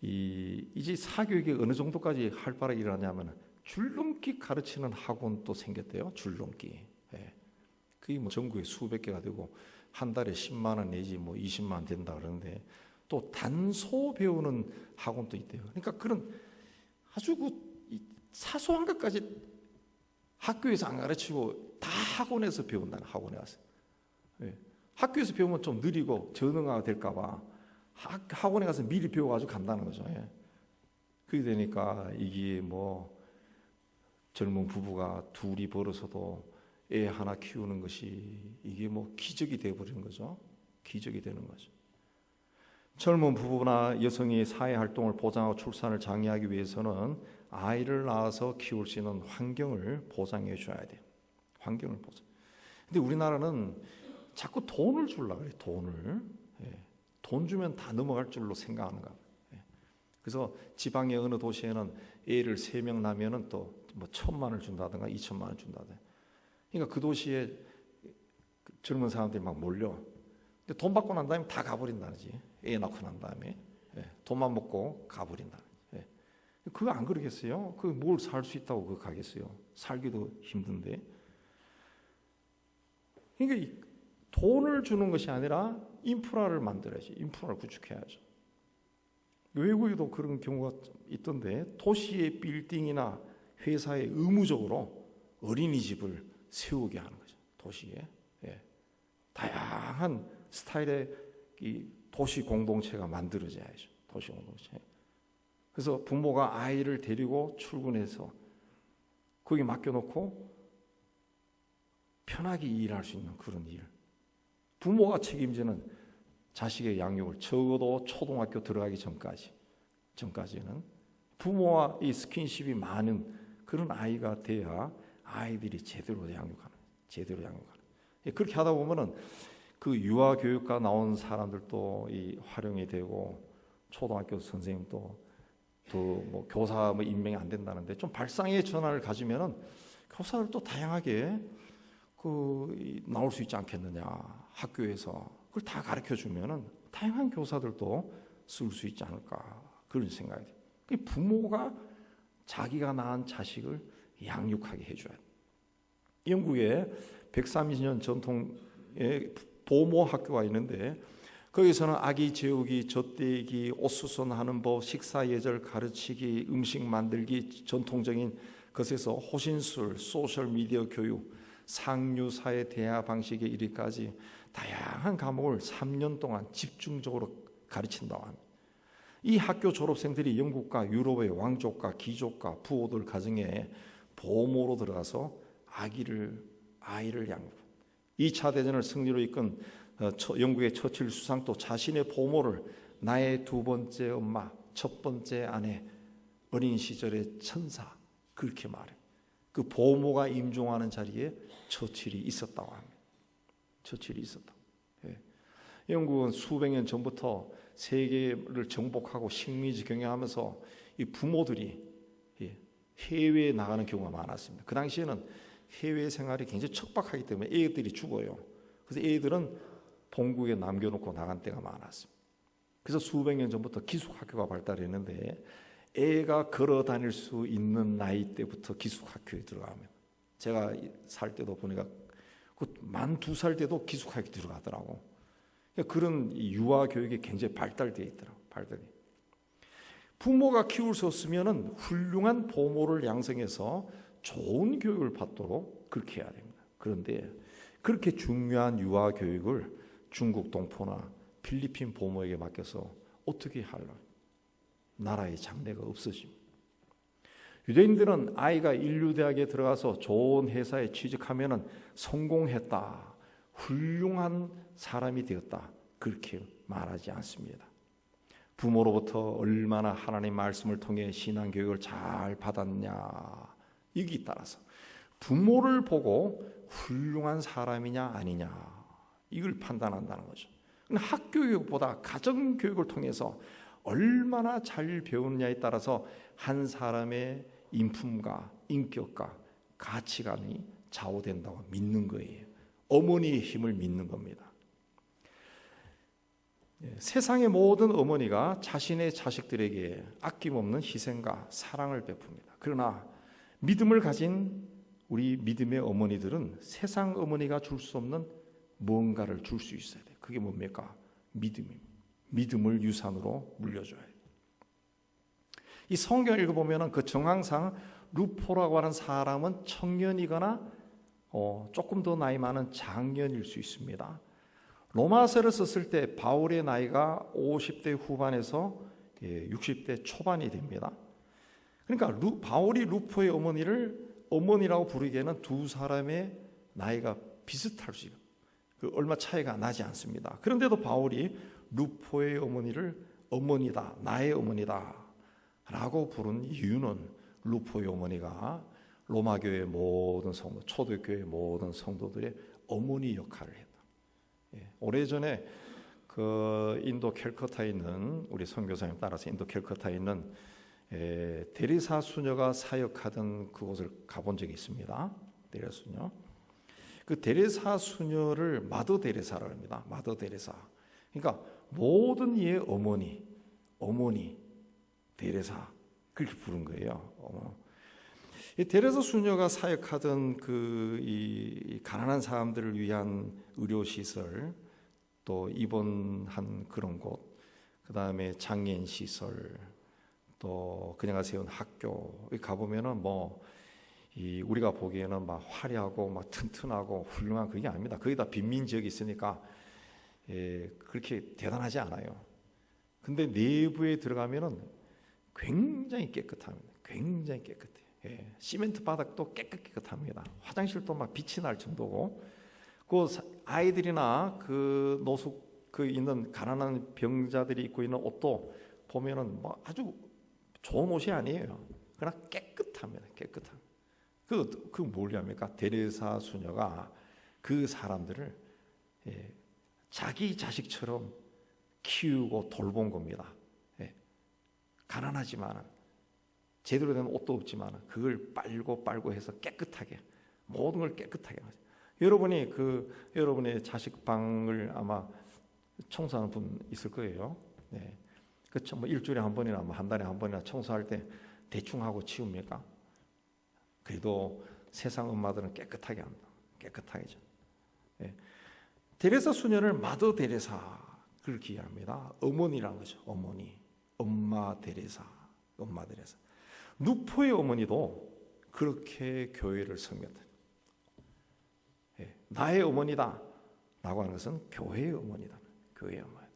[SPEAKER 2] 이제 사교육이 어느 정도까지 활발하게 일어나냐면 줄넘기 가르치는 학원도 생겼대요. 줄넘기. 그게 전국에 수백 개가 되고 한 달에 10만 원 내지 20만 원 된다 그러는데 또 단소 배우는 학원도 있대요. 그러니까 그런 아주 사소한 것까지 학교에서 안 가르치고 다 학원에서 배운다는 학원에 가서. 학교에서 배우면 좀 느리고 전응화가 될까 봐 학원에 가서 미리 배워가지고 간다는 거죠. 그렇게 되니까 이게 젊은 부부가 둘이 벌어서도 애 하나 키우는 것이 이게 기적이 되어버리는 거죠. 기적이 되는 거죠. 젊은 부부나 여성이 사회활동을 보장하고 출산을 장려하기 위해서는 아이를 낳아서 키울 수 있는 환경을 보장해 줘야 돼요. 환경을 보장. 근데 우리나라는 자꾸 돈을 주려고 그래요. 돈을. 돈 주면 다 넘어갈 줄로 생각하는가 봐요. 그래서 지방의 어느 도시에는 애를 3명 낳으면은 또 1,000만 원을 준다든가 2,000만 원을 준다든가. 그러니까 그 도시에 젊은 사람들이 막 몰려. 근데 돈 받고 난 다음에 다 가버린다는 거지. 애 낳고 난 다음에 돈만 먹고 가버린다. 그거 안 그러겠어요? 그 뭘 살 수 있다고 그거 가겠어요? 살기도 힘든데. 그러니까 돈을 주는 것이 아니라 인프라를 만들어야지. 인프라를 구축해야죠. 외국에도 그런 경우가 있던데 도시의 빌딩이나 회사에 의무적으로 어린이집을 세우게 하는 거죠. 도시에. 다양한 스타일의 이 도시 공동체가 만들어져야죠. 도시 공동체. 그래서 부모가 아이를 데리고 출근해서 거기 맡겨놓고 편하게 일할 수 있는 그런 일. 부모가 책임지는 자식의 양육을 적어도 초등학교 들어가기 전까지는 부모와 이 스킨십이 많은 그런 아이가 돼야 아이들이 제대로 양육하는. 그렇게 하다 보면은 그 유아 교육과 나온 사람들도 이 활용이 되고 초등학교 선생님도 또 교사 임명이 안 된다는데 좀 발상의 전환을 가지면은 교사들도 다양하게 나올 수 있지 않겠느냐. 학교에서 그걸 다 가르쳐 주면은 다양한 교사들도 쓸 수 있지 않을까, 그런 생각이 돼요. 부모가 자기가 낳은 자식을 양육하게 해줘야 돼요. 영국에 130년 전통의 보모 학교가 있는데 거기서는 아기 재우기, 젖대기, 옷수선하는 법, 식사 예절 가르치기, 음식 만들기, 전통적인 것에서 호신술, 소셜미디어 교육, 상류사회 대화 방식에 이르기까지 다양한 과목을 3년 동안 집중적으로 가르친다고 합니다. 이 학교 졸업생들이 영국과 유럽의 왕족과 귀족과 부호들 가정에 보모로 들어가서 아이를 양육합니다. 2차 대전을 승리로 이끈 영국의 처칠 수상도 자신의 보모를 나의 두 번째 엄마, 첫 번째 아내, 어린 시절의 천사, 그렇게 말해요. 그 보모가 임종하는 자리에 처칠이 있었다고 합니다. 처칠이 있었다고. 예. 영국은 수백 년 전부터 세계를 정복하고 식민지 경영하면서 이 부모들이 해외에 나가는 경우가 많았습니다. 그 당시에는 해외 생활이 굉장히 척박하기 때문에 애들이 죽어요. 그래서 애들은 본국에 남겨놓고 나간 때가 많았습니다. 그래서 수백 년 전부터 기숙학교가 발달했는데 애가 걸어 다닐 수 있는 나이 때부터 기숙학교에 들어가면, 제가 살 때도 보니까 만 2살 때도 기숙학교에 들어가더라고. 그런 유아 교육이 굉장히 발달되어 있더라고. 부모가 키울 수 없으면은 훌륭한 보모를 양성해서 좋은 교육을 받도록 그렇게 해야 됩니다. 그런데 그렇게 중요한 유아 교육을 중국 동포나 필리핀 보모에게 맡겨서 어떻게 하려고? 나라의 장래가 없어집니다. 유대인들은 아이가 인류대학에 들어가서 좋은 회사에 취직하면 성공했다, 훌륭한 사람이 되었다, 그렇게 말하지 않습니다. 부모로부터 얼마나 하나님 말씀을 통해 신앙교육을 잘 받았냐, 여기 따라서 부모를 보고 훌륭한 사람이냐 아니냐, 이걸 판단한다는 거죠. 학교교육보다 가정교육을 통해서 얼마나 잘 배우느냐에 따라서 한 사람의 인품과 인격과 가치관이 좌우된다고 믿는 거예요. 어머니의 힘을 믿는 겁니다. 세상의 모든 어머니가 자신의 자식들에게 아낌없는 희생과 사랑을 베풉니다. 그러나 믿음을 가진 우리 믿음의 어머니들은 세상 어머니가 줄 수 없는 뭔가를 줄 수 있어야 돼요. 그게 뭡니까? 믿음입니다. 믿음을 유산으로 물려줘야 돼요. 이 성경 읽어보면 그 정황상 루포라고 하는 사람은 청년이거나 조금 더 나이 많은 장년일 수 있습니다. 로마서를 썼을 때 바울의 나이가 50대 후반에서 60대 초반이 됩니다. 그러니까 바울이 루포의 어머니를 어머니라고 부르기에는 두 사람의 나이가 비슷할 수 있어요. 얼마 차이가 나지 않습니다. 그런데도 바울이 루포의 어머니를 어머니다, 나의 어머니다 라고 부른 이유는 루포의 어머니가 로마교회 모든 성도, 초대교회 모든 성도들의 어머니 역할을 했다. 오래전에 그 인도 캘커타에 있는 우리 선교사님 따라서 인도 캘커타에 있는 데레사 수녀가 사역하던 그곳을 가본 적이 있습니다. 데레사 수녀. 그 데레사 수녀를 마더 데레사라고 합니다. 마더 데레사. 그러니까 모든 이의 어머니 데레사, 그렇게 부른 거예요. 이 데레사 수녀가 사역하던 이 가난한 사람들을 위한 의료 시설, 또 입원한 그런 곳, 그 다음에 장애인 시설, 또 그녀가 세운 학교 가보면은 우리가 보기에는 막 화려하고 막 튼튼하고 훌륭한 그게 아닙니다. 거기다 빈민 지역이 있으니까 그렇게 대단하지 않아요. 근데 내부에 들어가면은 굉장히 깨끗합니다. 굉장히 깨끗해요. 시멘트 바닥도 깨끗합니다. 화장실도 막 빛이 날 정도고, 그 아이들이나 그 노숙 있는 가난한 병자들이 입고 있는 옷도 보면은 아주 좋은 옷이 아니에요. 그러나 깨끗합니다. 깨끗합니다. 그 뭐냐니까 데레사 수녀가 그 사람들을 자기 자식처럼 키우고 돌본 겁니다. 가난하지만 제대로 된 옷도 없지만 그걸 빨고 해서 깨끗하게, 모든 걸 깨끗하게 하죠. 여러분이 여러분의 자식 방을 아마 청소하는 분 있을 거예요. 네. 그렇죠. 뭐 일주일에 한 번이나 뭐 한 달에 한 번이나 청소할 때 대충 하고 치웁니까? 그래도 세상 엄마들은 깨끗하게 합니다. 깨끗하게죠. 네. 데레사 수녀를 마더 데레사 그렇게 이해합니다. 어머니라는 거죠. 어머니, 엄마 데레사, 엄마 데레사. 누포의 어머니도 그렇게 교회를 섬겼다. 네. 나의 어머니다 라고 하는 것은 교회의 어머니다. 교회의 어머니.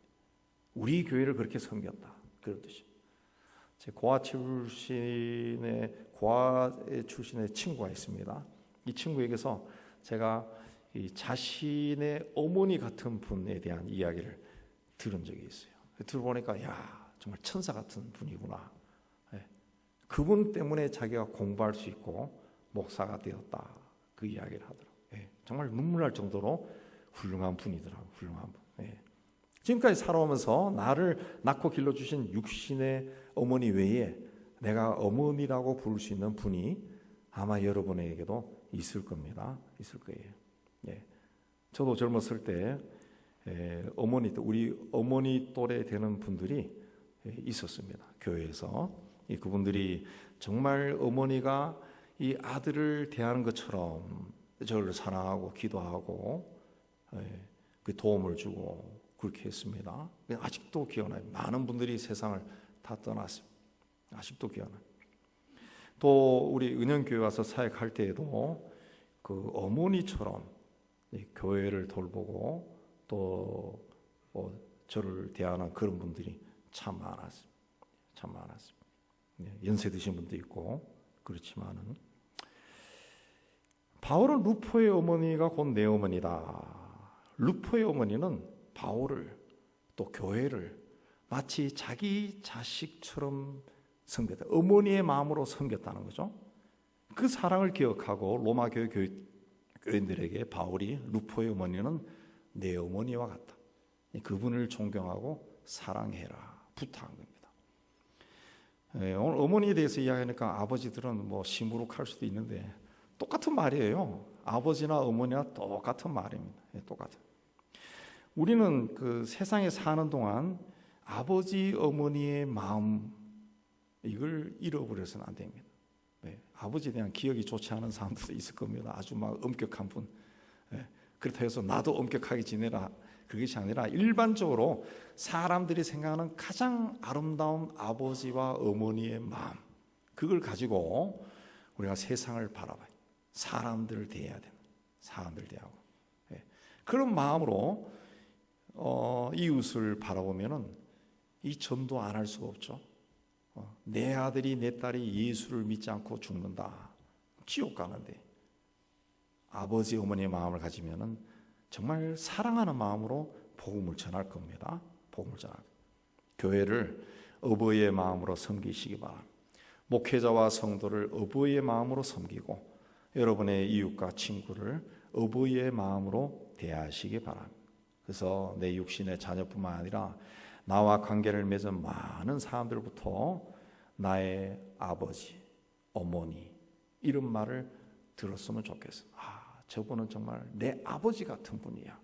[SPEAKER 2] 우리 교회를 그렇게 섬겼다. 그런 뜻이죠. 제 고아 출신의 친구가 있습니다. 이 친구에게서 제가 이 자신의 어머니 같은 분에 대한 이야기를 들은 적이 있어요. 들어보니까 야 정말 천사 같은 분이구나. 네. 그분 때문에 자기가 공부할 수 있고 목사가 되었다. 그 이야기를 하더라고요. 네. 정말 눈물 날 정도로 훌륭한 분이더라고요. 훌륭한 분. 네. 지금까지 살아오면서 나를 낳고 길러주신 육신의 어머니 외에 내가 어머니라고 부를 수 있는 분이 아마 여러분에게도 있을 겁니다. 있을 거예요. 예. 저도 젊었을 때 우리 어머니 또래 되는 분들이 있었습니다. 교회에서 그분들이 정말 어머니가 이 아들을 대하는 것처럼 저를 사랑하고 기도하고 그 도움을 주고 그렇게 했습니다. 아직도 기억나요. 많은 분들이 세상을 다 떠났습니다. 아직도 기억나요. 또 우리 은영교회 와서 사역할 때에도 그 어머니처럼 교회를 돌보고 또 저를 대하는 그런 분들이 참 많았습니다. 참 많았습니다. 연세 드신 분도 있고 그렇지만은 바울은 루포의 어머니가 곧 내 어머니다. 루포의 어머니는 바울을 또 교회를 마치 자기 자식처럼 섬겼다. 어머니의 마음으로 섬겼다는 거죠. 그 사랑을 기억하고 로마 교회 교인들에게 바울이 루포의 어머니는 내 어머니와 같다. 그분을 존경하고 사랑해라 부탁한 겁니다. 오늘 어머니에 대해서 이야기하니까 아버지들은 뭐 시무룩할 수도 있는데 똑같은 말이에요. 아버지나 어머니나 똑같은 말입니다. 똑같은. 우리는 그 세상에 사는 동안 아버지 어머니의 마음 이걸 잃어버려서는 안 됩니다. 아버지에 대한 기억이 좋지 않은 사람들도 있을 겁니다. 아주 막 엄격한 분. 그렇다고 해서 나도 엄격하게 지내라. 그것이 아니라 일반적으로 사람들이 생각하는 가장 아름다운 아버지와 어머니의 마음 그걸 가지고 우리가 세상을 바라봐요. 사람들을 대해야 되는 사람들 대하고 그런 마음으로 이웃을 바라보면은 이 전도 안 할 수가 없죠. 내 아들이 내 딸이 예수를 믿지 않고 죽는다. 지옥 가는데 아버지 어머니의 마음을 가지면은 정말 사랑하는 마음으로 복음을 전할 겁니다. 복음을 전할. 교회를 어버이의 마음으로 섬기시기 바랍니다. 목회자와 성도를 어버이의 마음으로 섬기고 여러분의 이웃과 친구를 어버이의 마음으로 대하시기 바랍니다. 그래서 내 육신의 자녀뿐만 아니라 나와 관계를 맺은 많은 사람들부터 나의 아버지, 어머니 이런 말을 들었으면 좋겠어. 저분은 정말 내 아버지 같은 분이야.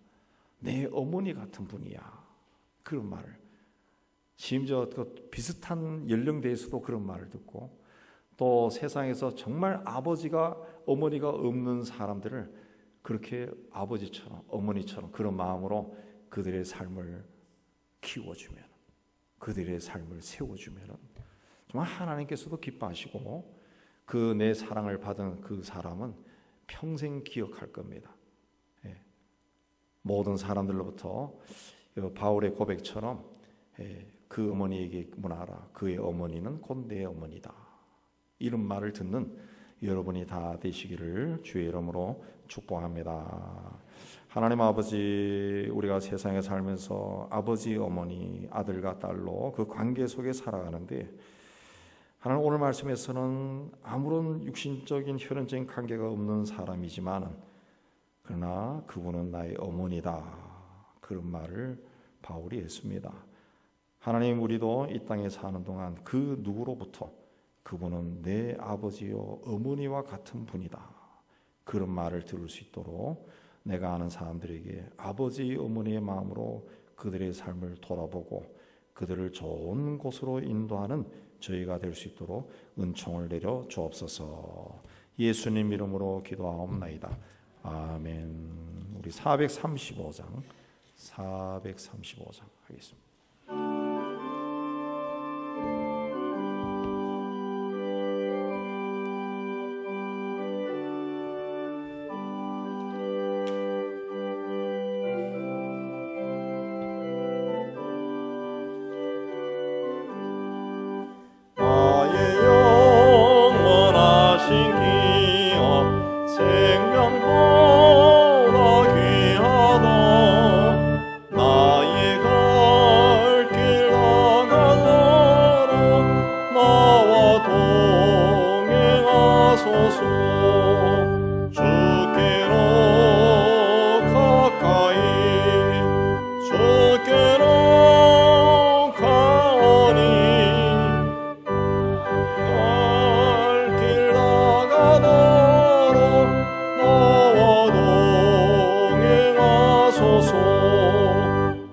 [SPEAKER 2] 내 어머니 같은 분이야. 그런 말을. 심지어 그 비슷한 연령대에서도 그런 말을 듣고 또 세상에서 정말 아버지가 어머니가 없는 사람들을 그렇게 아버지처럼 어머니처럼 그런 마음으로 그들의 삶을 키워주면 그들의 삶을 세워주면 정말 하나님께서도 기뻐하시고 그 내 사랑을 받은 그 사람은 평생 기억할 겁니다. 모든 사람들로부터 바울의 고백처럼 그 어머니에게 문하라. 그의 어머니는 곧 내 어머니다. 이런 말을 듣는 여러분이 다 되시기를 주의 이름으로 축복합니다. 하나님 아버지, 우리가 세상에 살면서 아버지, 어머니, 아들과 딸로 그 관계 속에 살아가는데 하나님 오늘 말씀에서는 아무런 육신적인 혈연적인 관계가 없는 사람이지만 그러나 그분은 나의 어머니다. 그런 말을 바울이 했습니다. 하나님 우리도 이 땅에 사는 동안 그 누구로부터 그분은 내 아버지요 어머니와 같은 분이다. 그런 말을 들을 수 있도록 내가 아는 사람들에게 아버지 어머니의 마음으로 그들의 삶을 돌아보고 그들을 좋은 곳으로 인도하는 저희가 될 수 있도록 은총을 내려 주옵소서. 예수님 이름으로 기도하옵나이다. 아멘. 우리 435장 하겠습니다.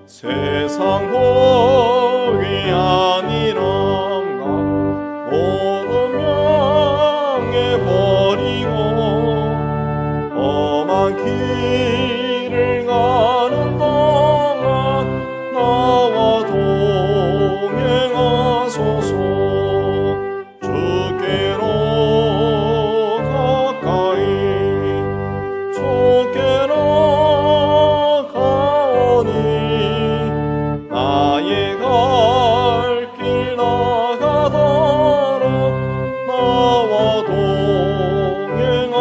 [SPEAKER 1] 세상 복이 아니란가 모두 명예버리고 험한 길을 가는 동안 나와 동행하소서. 주께로 가까이 주께로 나의 갈 길 나가도록 나와 동행하소서.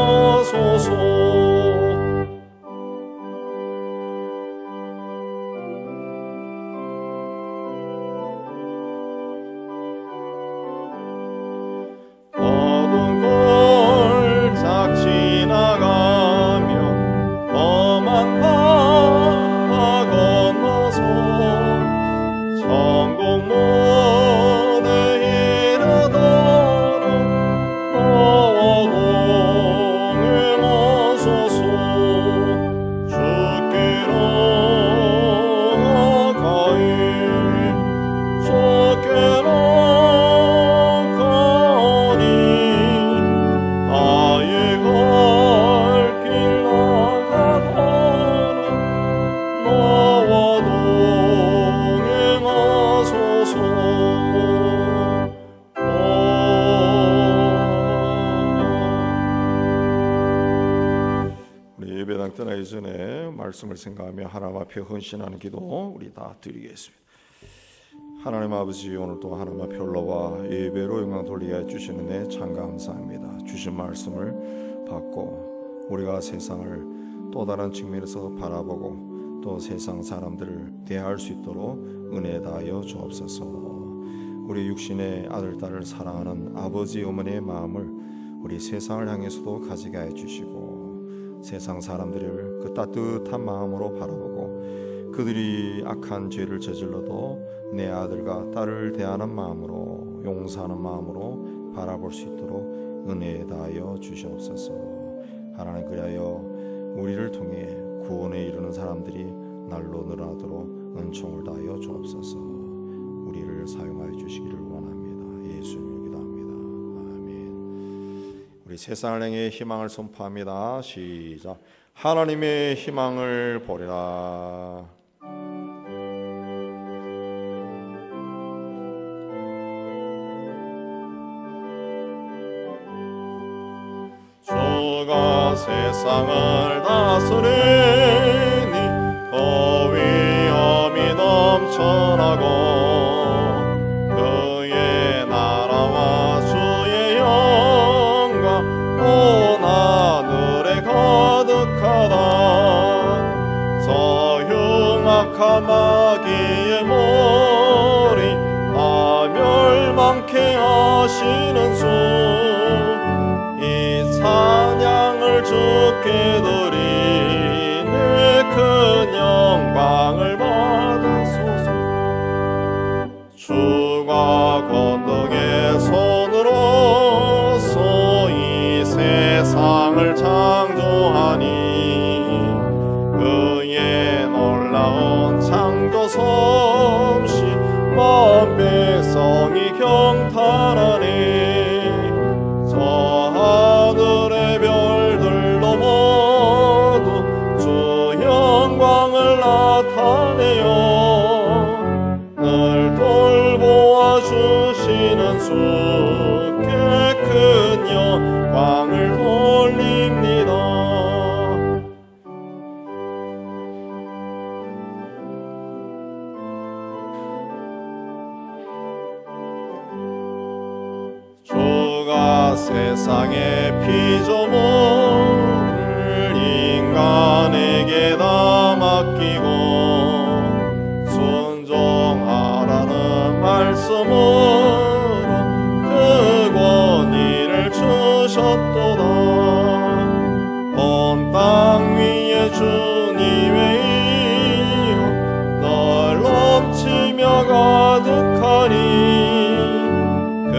[SPEAKER 1] 어두운 골짝 지나가며 험한 바다 건너서 천국문에 이르도록 나와 동행하소서. 주께로 가까이 주께로 가니 나의 갈 길 나가도록 나와 동행하소서. 우리 예배당 떠나기 전에 말씀을 생각하며 하나님 앞에 헌신하는 기도 우리 다 드리겠습니다. 하나님 아버지, 오늘도 하나님 앞에 올라와 예배로 영광 돌리게 해주시는 데 참 감사합니다. 주신 말씀을 받고 우리가 세상을 또 다른 측면에서 바라보고 또 세상 사람들을 대할 수 있도록 은혜 다하여 주옵소서. 우리 육신의 아들 딸을 사랑하는 아버지 어머니의 마음을 우리 세상을 향해서도 가지게 해주시고 세상 사람들을 그 따뜻한 마음으로 바라보고 그들이 악한 죄를 저질러도 내 아들과 딸을 대하는 마음으로 용서하는 마음으로 바라볼 수 있도록 은혜 다하여 주시옵소서. 하나님, 그리하여 우리를 통해 구원에 이르는 사람들이 날로 늘어나도록 은총을 다하여 주옵소서. 우리를 사용하여 주시기를 원합니다. 예수님 기도합니다. 아멘. 우리 세상을 향해 희망을 선포합니다. 시작. 하나님의 희망을 보리라. 주가 세상을 다스리니 그 위엄이 넘쳐나고 그의 나라와 주의 영광 온 하늘에 가득하다. 저 흉악한 마귀의 머리 다 멸망케 하시는 주 이 찬양을 주께 드리네. 큰 영광을 받으소서. 주가 권능의 손으로서 이 세상을 창조하니
[SPEAKER 2] 주께 큰 영광을 돌립니다. 주가 세상의 피조물을 인간에게 다 맡기고 순종하라는 말씀으로 그 권위를 주셨도다. 온 땅 위에 주님의 이름 널 넘치며 가득하니 그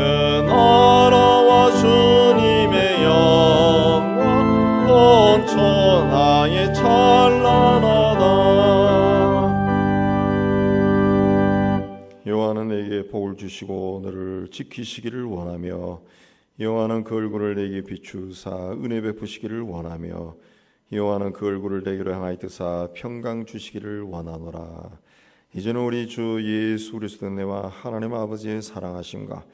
[SPEAKER 2] 나라와 주님의 영광 온 천하에 찬란하다. 여호와는 내게 복을 주시고 너를 지키시기를 원하며 여호와는 그 얼굴을 내게 비추사 은혜 베푸시기를 원하며 여호와는 그 얼굴을 내게로 향하여 뜨사 평강 주시기를 원하노라. 이제는 우리 주 예수 그리스도 내와 하나님 아버지의 사랑하심과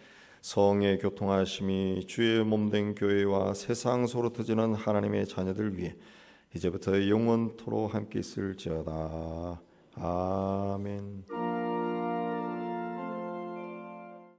[SPEAKER 2] 성의 교통하심이 주의 몸된 교회와 세상 소로 터지는 하나님의 자녀들 위해 이제부터 영원토록 함께 있을지어다. 아멘.